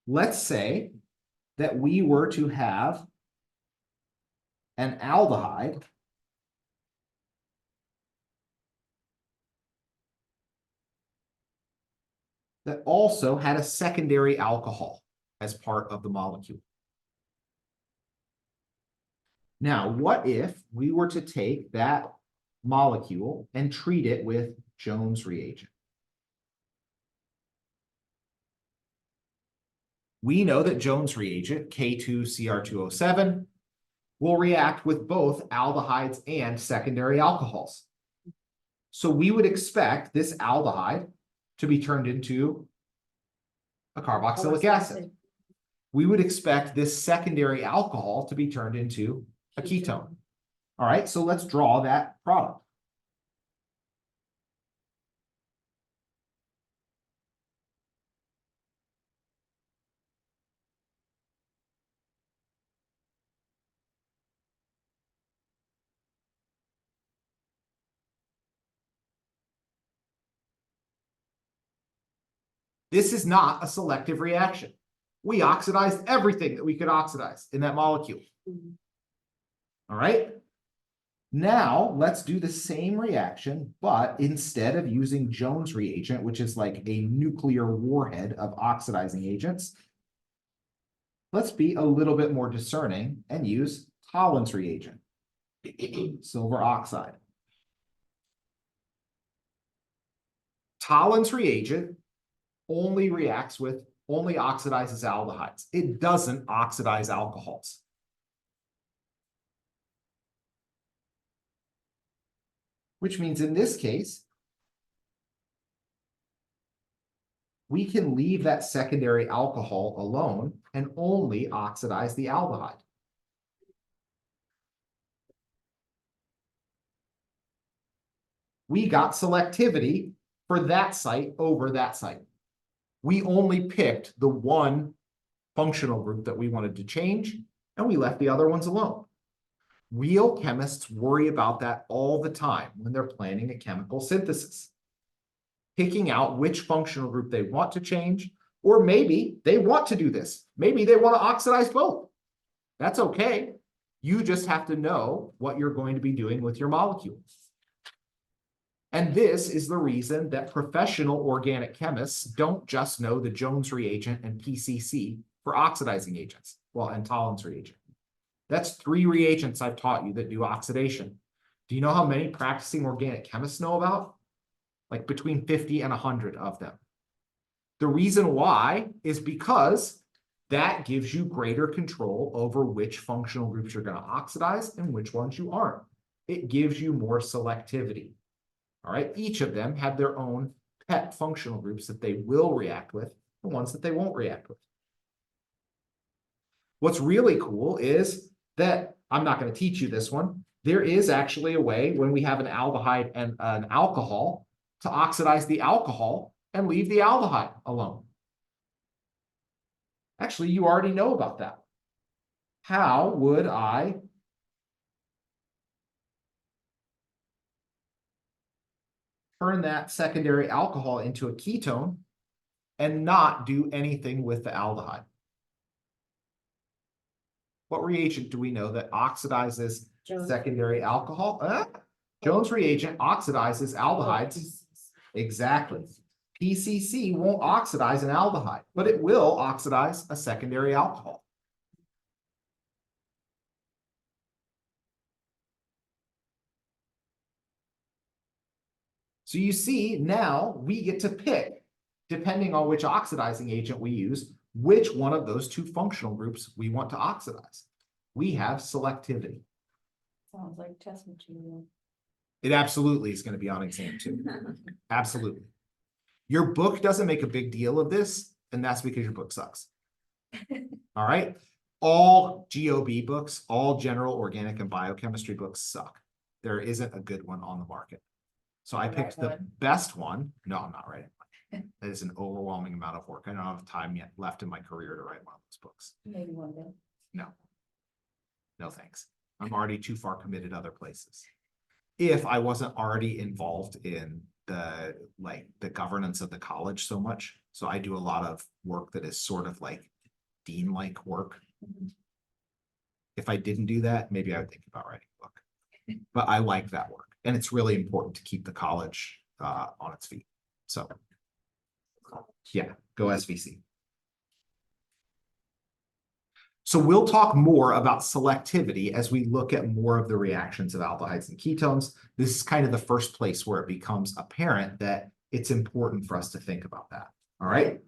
S1: Let's say that we were to have an aldehyde that also had a secondary alcohol as part of the molecule. Now, what if we were to take that molecule and treat it with Jones reagent? We know that Jones reagent, K2CR2O7, will react with both aldehydes and secondary alcohols. So we would expect this aldehyde to be turned into a carboxylic acid. We would expect this secondary alcohol to be turned into a ketone. All right, so let's draw that product. This is not a selective reaction. We oxidized everything that we could oxidize in that molecule. All right. Now let's do the same reaction, but instead of using Jones reagent, which is like a nuclear warhead of oxidizing agents, let's be a little bit more discerning and use Tollens reagent, silver oxide. Tollens reagent only oxidizes aldehydes. It doesn't oxidize alcohols. Which means in this case, we can leave that secondary alcohol alone and only oxidize the aldehyde. We got selectivity for that site over that site. We only picked the one functional group that we wanted to change, and we left the other ones alone. Real chemists worry about that all the time when they're planning a chemical synthesis. Picking out which functional group they want to change, or maybe they want to do this. Maybe they want to oxidize both. That's okay. You just have to know what you're going to be doing with your molecules. And this is the reason that professional organic chemists don't just know the Jones reagent and PCC for oxidizing agents, well, and Tollens reagent. That's 3 reagents I've taught you that do oxidation. Do you know how many practicing organic chemists know about? Like between 50 and 100 of them. The reason why is because that gives you greater control over which functional groups you're going to oxidize and which ones you aren't. It gives you more selectivity. All right, each of them have their own pet functional groups that they will react with and ones that they won't react with. What's really cool is that, I'm not going to teach you this one, there is actually a way when we have an aldehyde and an alcohol to oxidize the alcohol and leave the aldehyde alone. Actually, you already know about that. How would I turn that secondary alcohol into a ketone and not do anything with the aldehyde? What reagent do we know that oxidizes
S5: Jones.
S1: secondary alcohol? Jones reagent oxidizes aldehydes. Exactly. PCC won't oxidize an aldehyde, but it will oxidize a secondary alcohol. So you see, now we get to pick, depending on which oxidizing agent we use, which one of those 2 functional groups we want to oxidize. We have selectivity.
S4: Sounds like test material.
S1: It absolutely is going to be on exam 2. Absolutely. Your book doesn't make a big deal of this, and that's because your book sucks. All right. All GOB books, all general organic and biochemistry books suck. There isn't a good one on the market. So I picked the best one. No, I'm not writing one. That is an overwhelming amount of work. I don't have time yet left in my career to write one of those books.
S4: Maybe one day.
S1: No. No, thanks. I'm already too far committed other places. If I wasn't already involved in the governance of the college so much. So I do a lot of work that is sort of like dean-like work. If I didn't do that, maybe I would think about writing a book. But I like that work. And it's really important to keep the college on its feet. So yeah, go SVC. So we'll talk more about selectivity as we look at more of the reactions of aldehydes and ketones. This is kind of the first place where it becomes apparent that it's important for us to think about that. All right.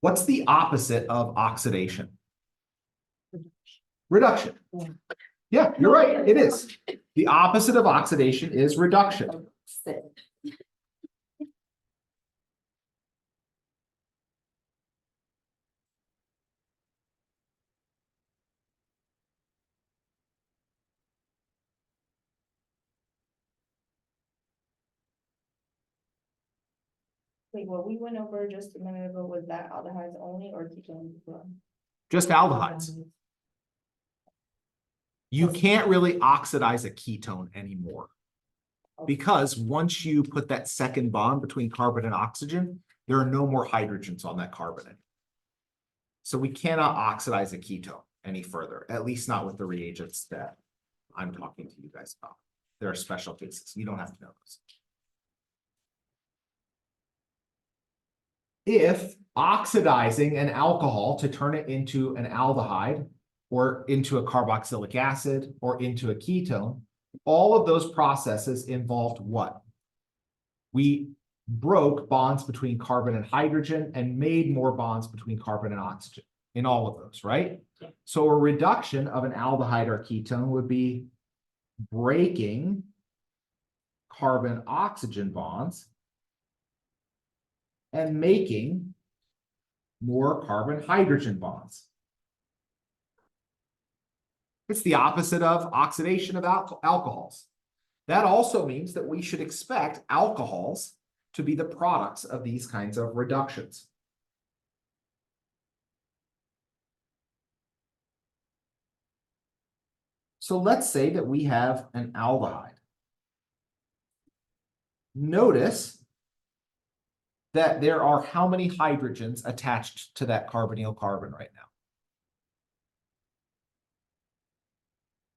S1: What's the opposite of oxidation? Reduction. Yeah, you're right. It is. The opposite of oxidation is reduction.
S4: Wait, what we went over just a minute ago, was that aldehydes only or ketones as well?
S1: Just aldehydes. You can't really oxidize a ketone anymore. Because once you put that second bond between carbon and oxygen, there are no more hydrogens on that carbon. So we cannot oxidize a ketone any further, at least not with the reagents that I'm talking to you guys about. There are special cases. You don't have to know those. If oxidizing an alcohol to turn it into an aldehyde or into a carboxylic acid, or into a ketone, all of those processes involved what? We broke bonds between carbon and hydrogen and made more bonds between carbon and oxygen in all of those, right?
S5: Yeah.
S1: So a reduction of an aldehyde or ketone would be breaking carbon-oxygen bonds and making more carbon-hydrogen bonds. It's the opposite of oxidation of alcohols. That also means that we should expect alcohols to be the products of these kinds of reductions. So let's say that we have an aldehyde. Notice that there are how many hydrogens attached to that carbonyl carbon right now?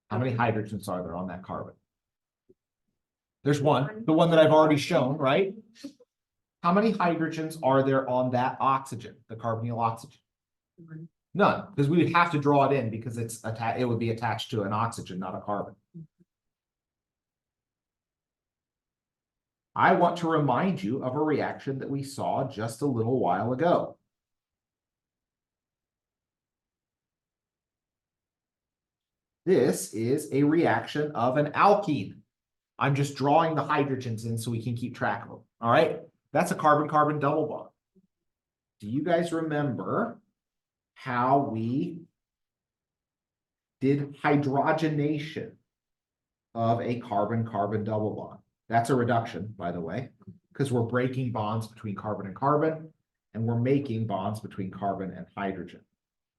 S1: How many hydrogens are there on that carbon? There's one, the one that I've already shown, right? How many hydrogens are there on that oxygen, the carbonyl oxygen? None, because we would have to draw it in because it would be attached to an oxygen, not a carbon. I want to remind you of a reaction that we saw just a little while ago. This is a reaction of an alkene. I'm just drawing the hydrogens in so we can keep track of them. All right, that's a carbon-carbon double bond. Do you guys remember how we did hydrogenation of a carbon-carbon double bond? That's a reduction, by the way, because we're breaking bonds between carbon and carbon, and we're making bonds between carbon and hydrogen.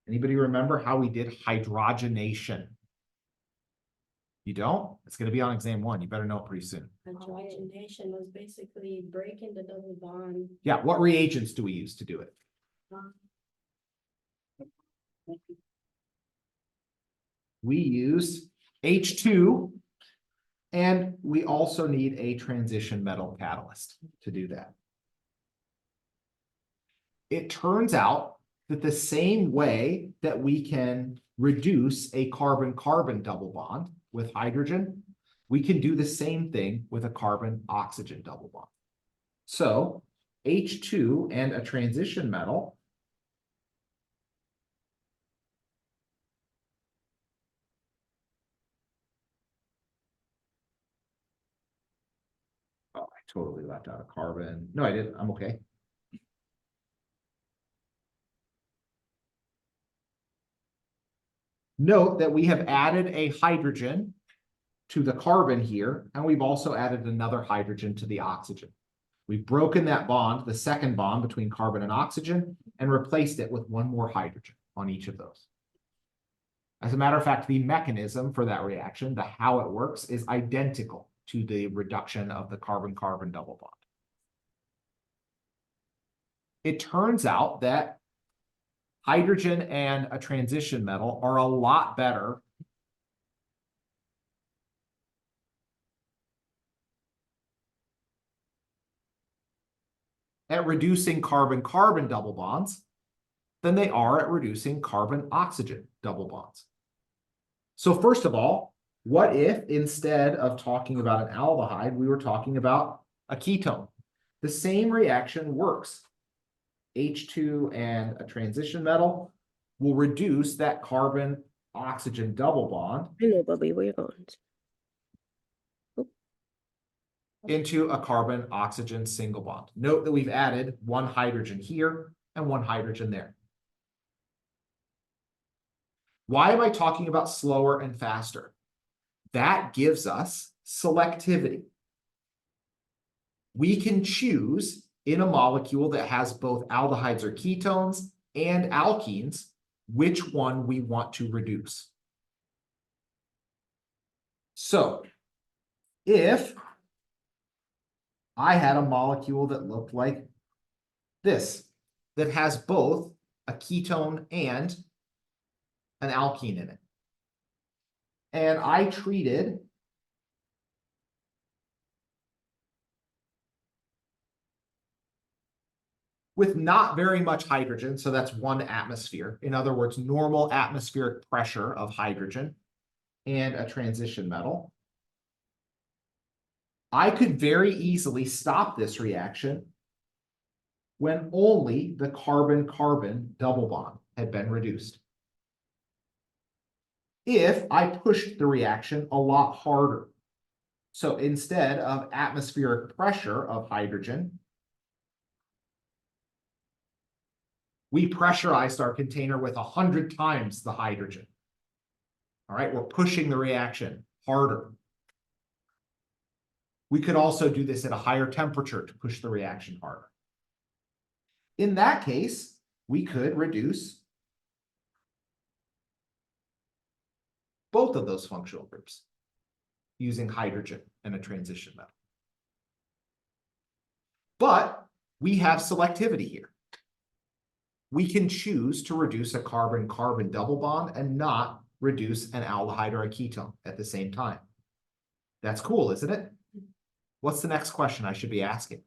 S1: Anybody remember how we did hydrogenation? You don't? It's going to be on exam 1. You better know it pretty soon.
S5: Hydrogenation was basically breaking the double bond.
S1: Yeah, what reagents do we use to do it? We use H2, and we also need a transition metal catalyst to do that. It turns out that the same way that we can reduce a carbon-carbon double bond with hydrogen, we can do the same thing with a carbon-oxygen double bond. So H2 and a transition metal I totally left out a carbon. No, I didn't. I'm okay. Note that we have added a hydrogen to the carbon here, and we've also added another hydrogen to the oxygen. We've broken that bond, the second bond between carbon and oxygen, and replaced it with one more hydrogen on each of those. As a matter of fact, the mechanism for that reaction, the how it works, is identical to the reduction of the carbon-carbon double bond. It turns out that hydrogen and a transition metal are a lot better at reducing carbon-carbon double bonds than they are at reducing carbon-oxygen double bonds. So first of all, what if instead of talking about an aldehyde, we were talking about a ketone? The same reaction works. H2 and a transition metal will reduce that carbon-oxygen double bond
S2: I know, Bubby, where you going?
S1: into a carbon-oxygen single bond. Note that we've added one hydrogen here and one hydrogen there. Why am I talking about slower and faster? That gives us selectivity. We can choose in a molecule that has both aldehydes or ketones and alkenes which one we want to reduce. So if I had a molecule that looked like this, that has both a ketone and an alkene in it, and I treated with not very much hydrogen, so that's 1 atmosphere. In other words, normal atmospheric pressure of hydrogen and a transition metal, I could very easily stop this reaction when only the carbon-carbon double bond had been reduced. If I pushed the reaction a lot harder. So instead of atmospheric pressure of hydrogen, we pressurized our container with 100 times the hydrogen. All right, we're pushing the reaction harder. We could also do this at a higher temperature to push the reaction harder. In that case, we could reduce both of those functional groups using hydrogen and a transition metal. But we have selectivity here. We can choose to reduce a carbon-carbon double bond and not reduce an aldehyde or a ketone at the same time. That's cool, isn't it? What's the next question I should be asking?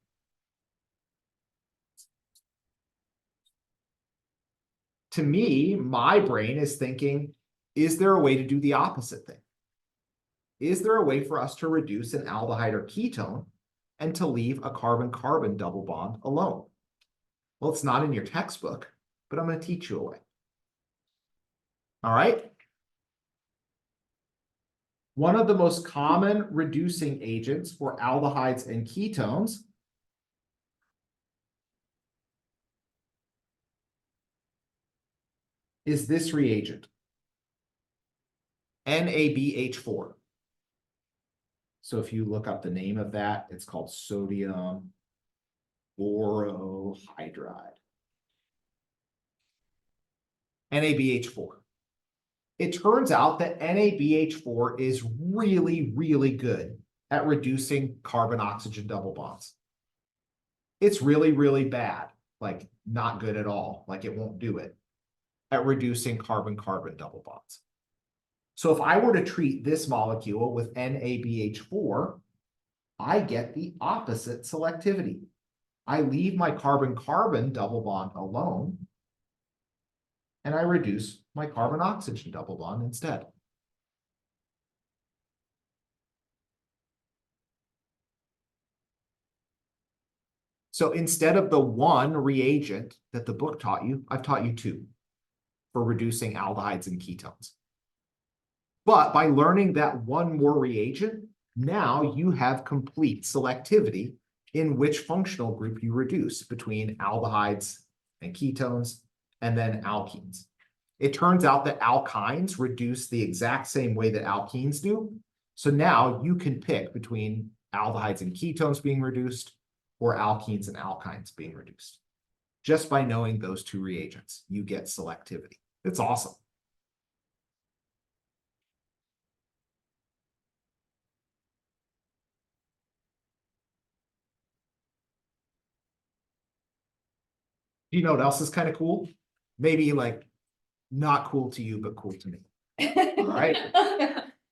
S1: To me, my brain is thinking, is there a way to do the opposite thing? Is there a way for us to reduce an aldehyde or ketone and to leave a carbon-carbon double bond alone? Well, it's not in your textbook, but I'm going to teach you a way. All right. One of the most common reducing agents for aldehydes and ketones is this reagent, NaBH4. So if you look up the name of that, it's called sodium borohydride. NaBH4. It turns out that NaBH4 is really, really good at reducing carbon-oxygen double bonds. It's really, really bad, like not good at all, like it won't do it, at reducing carbon-carbon double bonds. So if I were to treat this molecule with NaBH4, I get the opposite selectivity. I leave my carbon-carbon double bond alone, and I reduce my carbon-oxygen double bond instead. So instead of the 1 reagent that the book taught you, I've taught you 2 for reducing aldehydes and ketones. But by learning that 1 more reagent, now you have complete selectivity in which functional group you reduce between aldehydes and ketones and then alkenes. It turns out that alkynes reduce the exact same way that alkenes do. So now you can pick between aldehydes and ketones being reduced or alkenes and alkynes being reduced. Just by knowing those 2 reagents, you get selectivity. It's awesome. You know what else is kind of cool? Maybe like not cool to you, but cool to me.
S4: All
S1: right.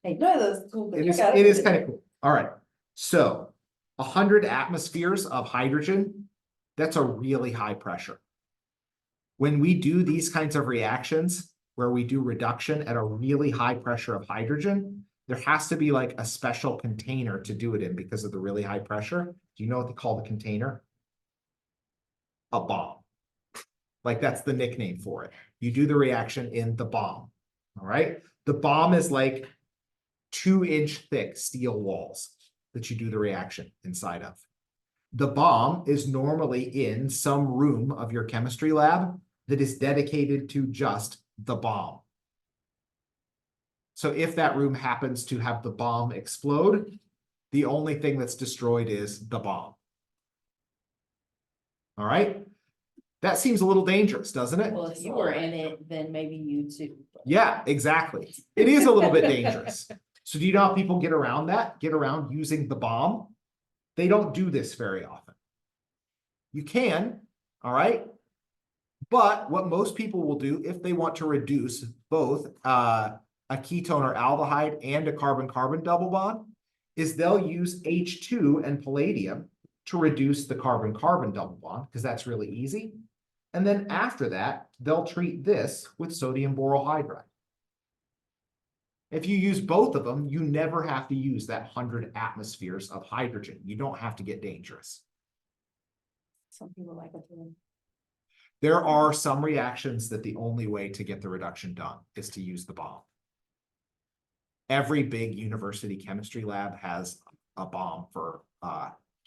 S4: Hey, none of those cool, but
S1: It
S4: you
S1: is,
S4: got
S1: it is kind of cool. All right. So 100 atmospheres of hydrogen, that's a really high pressure. When we do these kinds of reactions, where we do reduction at a really high pressure of hydrogen, there has to be like a special container to do it in because of the really high pressure. Do you know what they call the container? A bomb. Like that's the nickname for it. You do the reaction in the bomb. All right. The bomb is like 2-inch thick steel walls that you do the reaction inside of. The bomb is normally in some room of your chemistry lab that is dedicated to just the bomb. So if that room happens to have the bomb explode, the only thing that's destroyed is the bomb. All right. That seems a little dangerous, doesn't it?
S4: Well, if you were in it, then maybe you too.
S1: Yeah, exactly. It is a little bit dangerous. So do you know how people get around that? Get around using the bomb? They don't do this very often. You can, all right? But what most people will do if they want to reduce both a ketone or aldehyde and a carbon-carbon double bond is they'll use H2 and palladium to reduce the carbon-carbon double bond, because that's really easy. And then after that, they'll treat this with sodium borohydride. If you use both of them, you never have to use that 100 atmospheres of hydrogen. You don't have to get dangerous.
S4: Some people like it too.
S1: There are some reactions that the only way to get the reduction done is to use the bomb. Every big university chemistry lab has a bomb for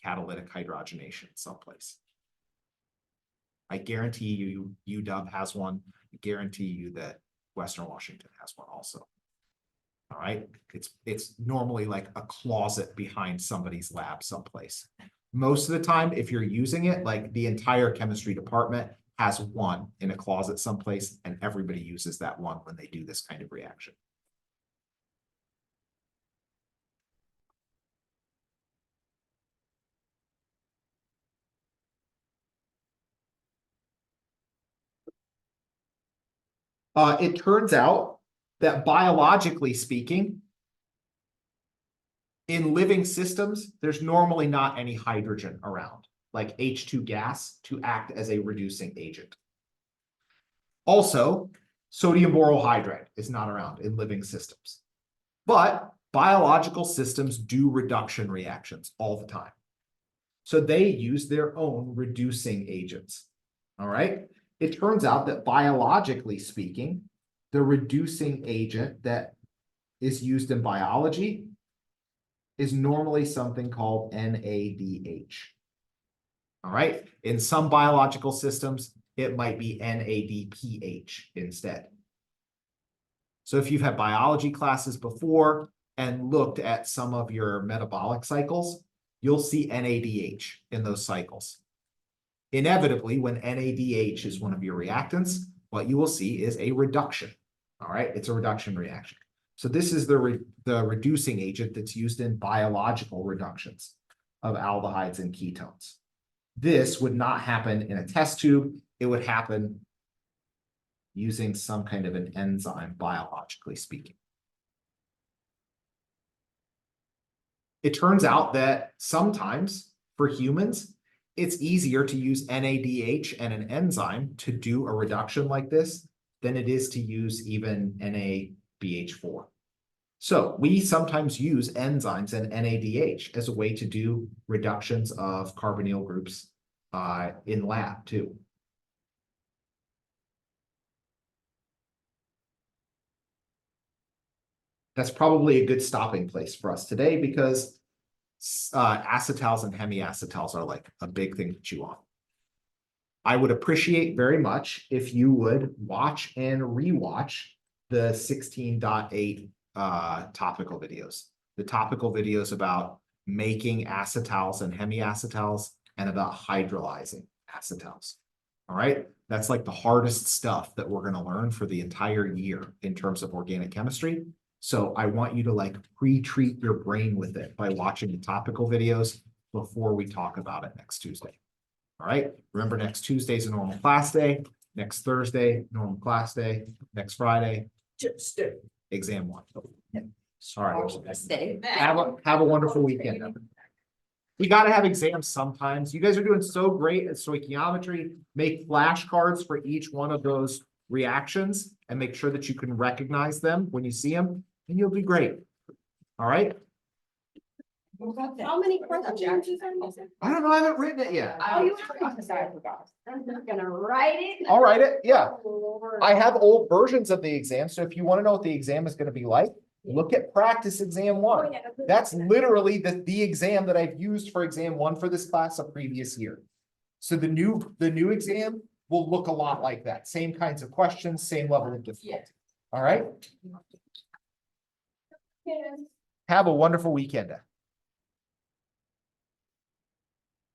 S1: catalytic hydrogenation someplace. I guarantee you UW has one. I guarantee you that Western Washington has one also. All right, it's normally like a closet behind somebody's lab someplace. Most of the time, if you're using it, like the entire chemistry department has one in a closet someplace, and everybody uses that one when they do this kind of reaction. It turns out that biologically speaking, in living systems, there's normally not any hydrogen around, like H2 gas, to act as a reducing agent. Also, sodium borohydride is not around in living systems. But biological systems do reduction reactions all the time. So they use their own reducing agents. All right. It turns out that biologically speaking, the reducing agent that is used in biology is normally something called NADH. All right. In some biological systems, it might be NADPH instead. So if you've had biology classes before and looked at some of your metabolic cycles, you'll see NADH in those cycles. Inevitably, when NADH is one of your reactants, what you will see is a reduction. All right, it's a reduction reaction. So this is the reducing agent that's used in biological reductions of aldehydes and ketones. This would not happen in a test tube. It would happen using some kind of an enzyme, biologically speaking. It turns out that sometimes for humans, it's easier to use NADH and an enzyme to do a reduction like this than it is to use even NABH4. So we sometimes use enzymes and NADH as a way to do reductions of carbonyl groups in lab too. That's probably a good stopping place for us today because acetals and hemiacetals are like a big thing to chew on. I would appreciate very much if you would watch and rewatch the 16.8 topical videos. The topical videos about making acetals and hemiacetals and about hydrolyzing acetals. All right, that's like the hardest stuff that we're going to learn for the entire year in terms of organic chemistry. So I want you to like pre-treat your brain with it by watching the topical videos before we talk about it next Tuesday. All right, remember next Tuesday is a normal class day. Next Thursday, normal class day. Next Friday, exam 1. Sorry. Have a wonderful weekend. We got to have exams sometimes. You guys are doing so great at stoichiometry. Make flashcards for each one of those reactions and make sure that you can recognize them when you see them, and you'll be great. All right.
S5: How many questions?
S1: I don't know. I haven't written it yet.
S5: Oh, you have to say, I forgot. I'm just gonna write it.
S1: I'll write it. Yeah.
S5: Oh, Lord.
S1: I have old versions of the exam. So if you want to know what the exam is going to be like, look at practice exam 1.
S5: Oh, yeah,
S1: That's literally the exam that I've used for exam 1 for this class a previous year. So the new exam will look a lot like that. Same kinds of questions, same level of difficulty. All right.
S5: Yeah.
S1: Have a wonderful weekend.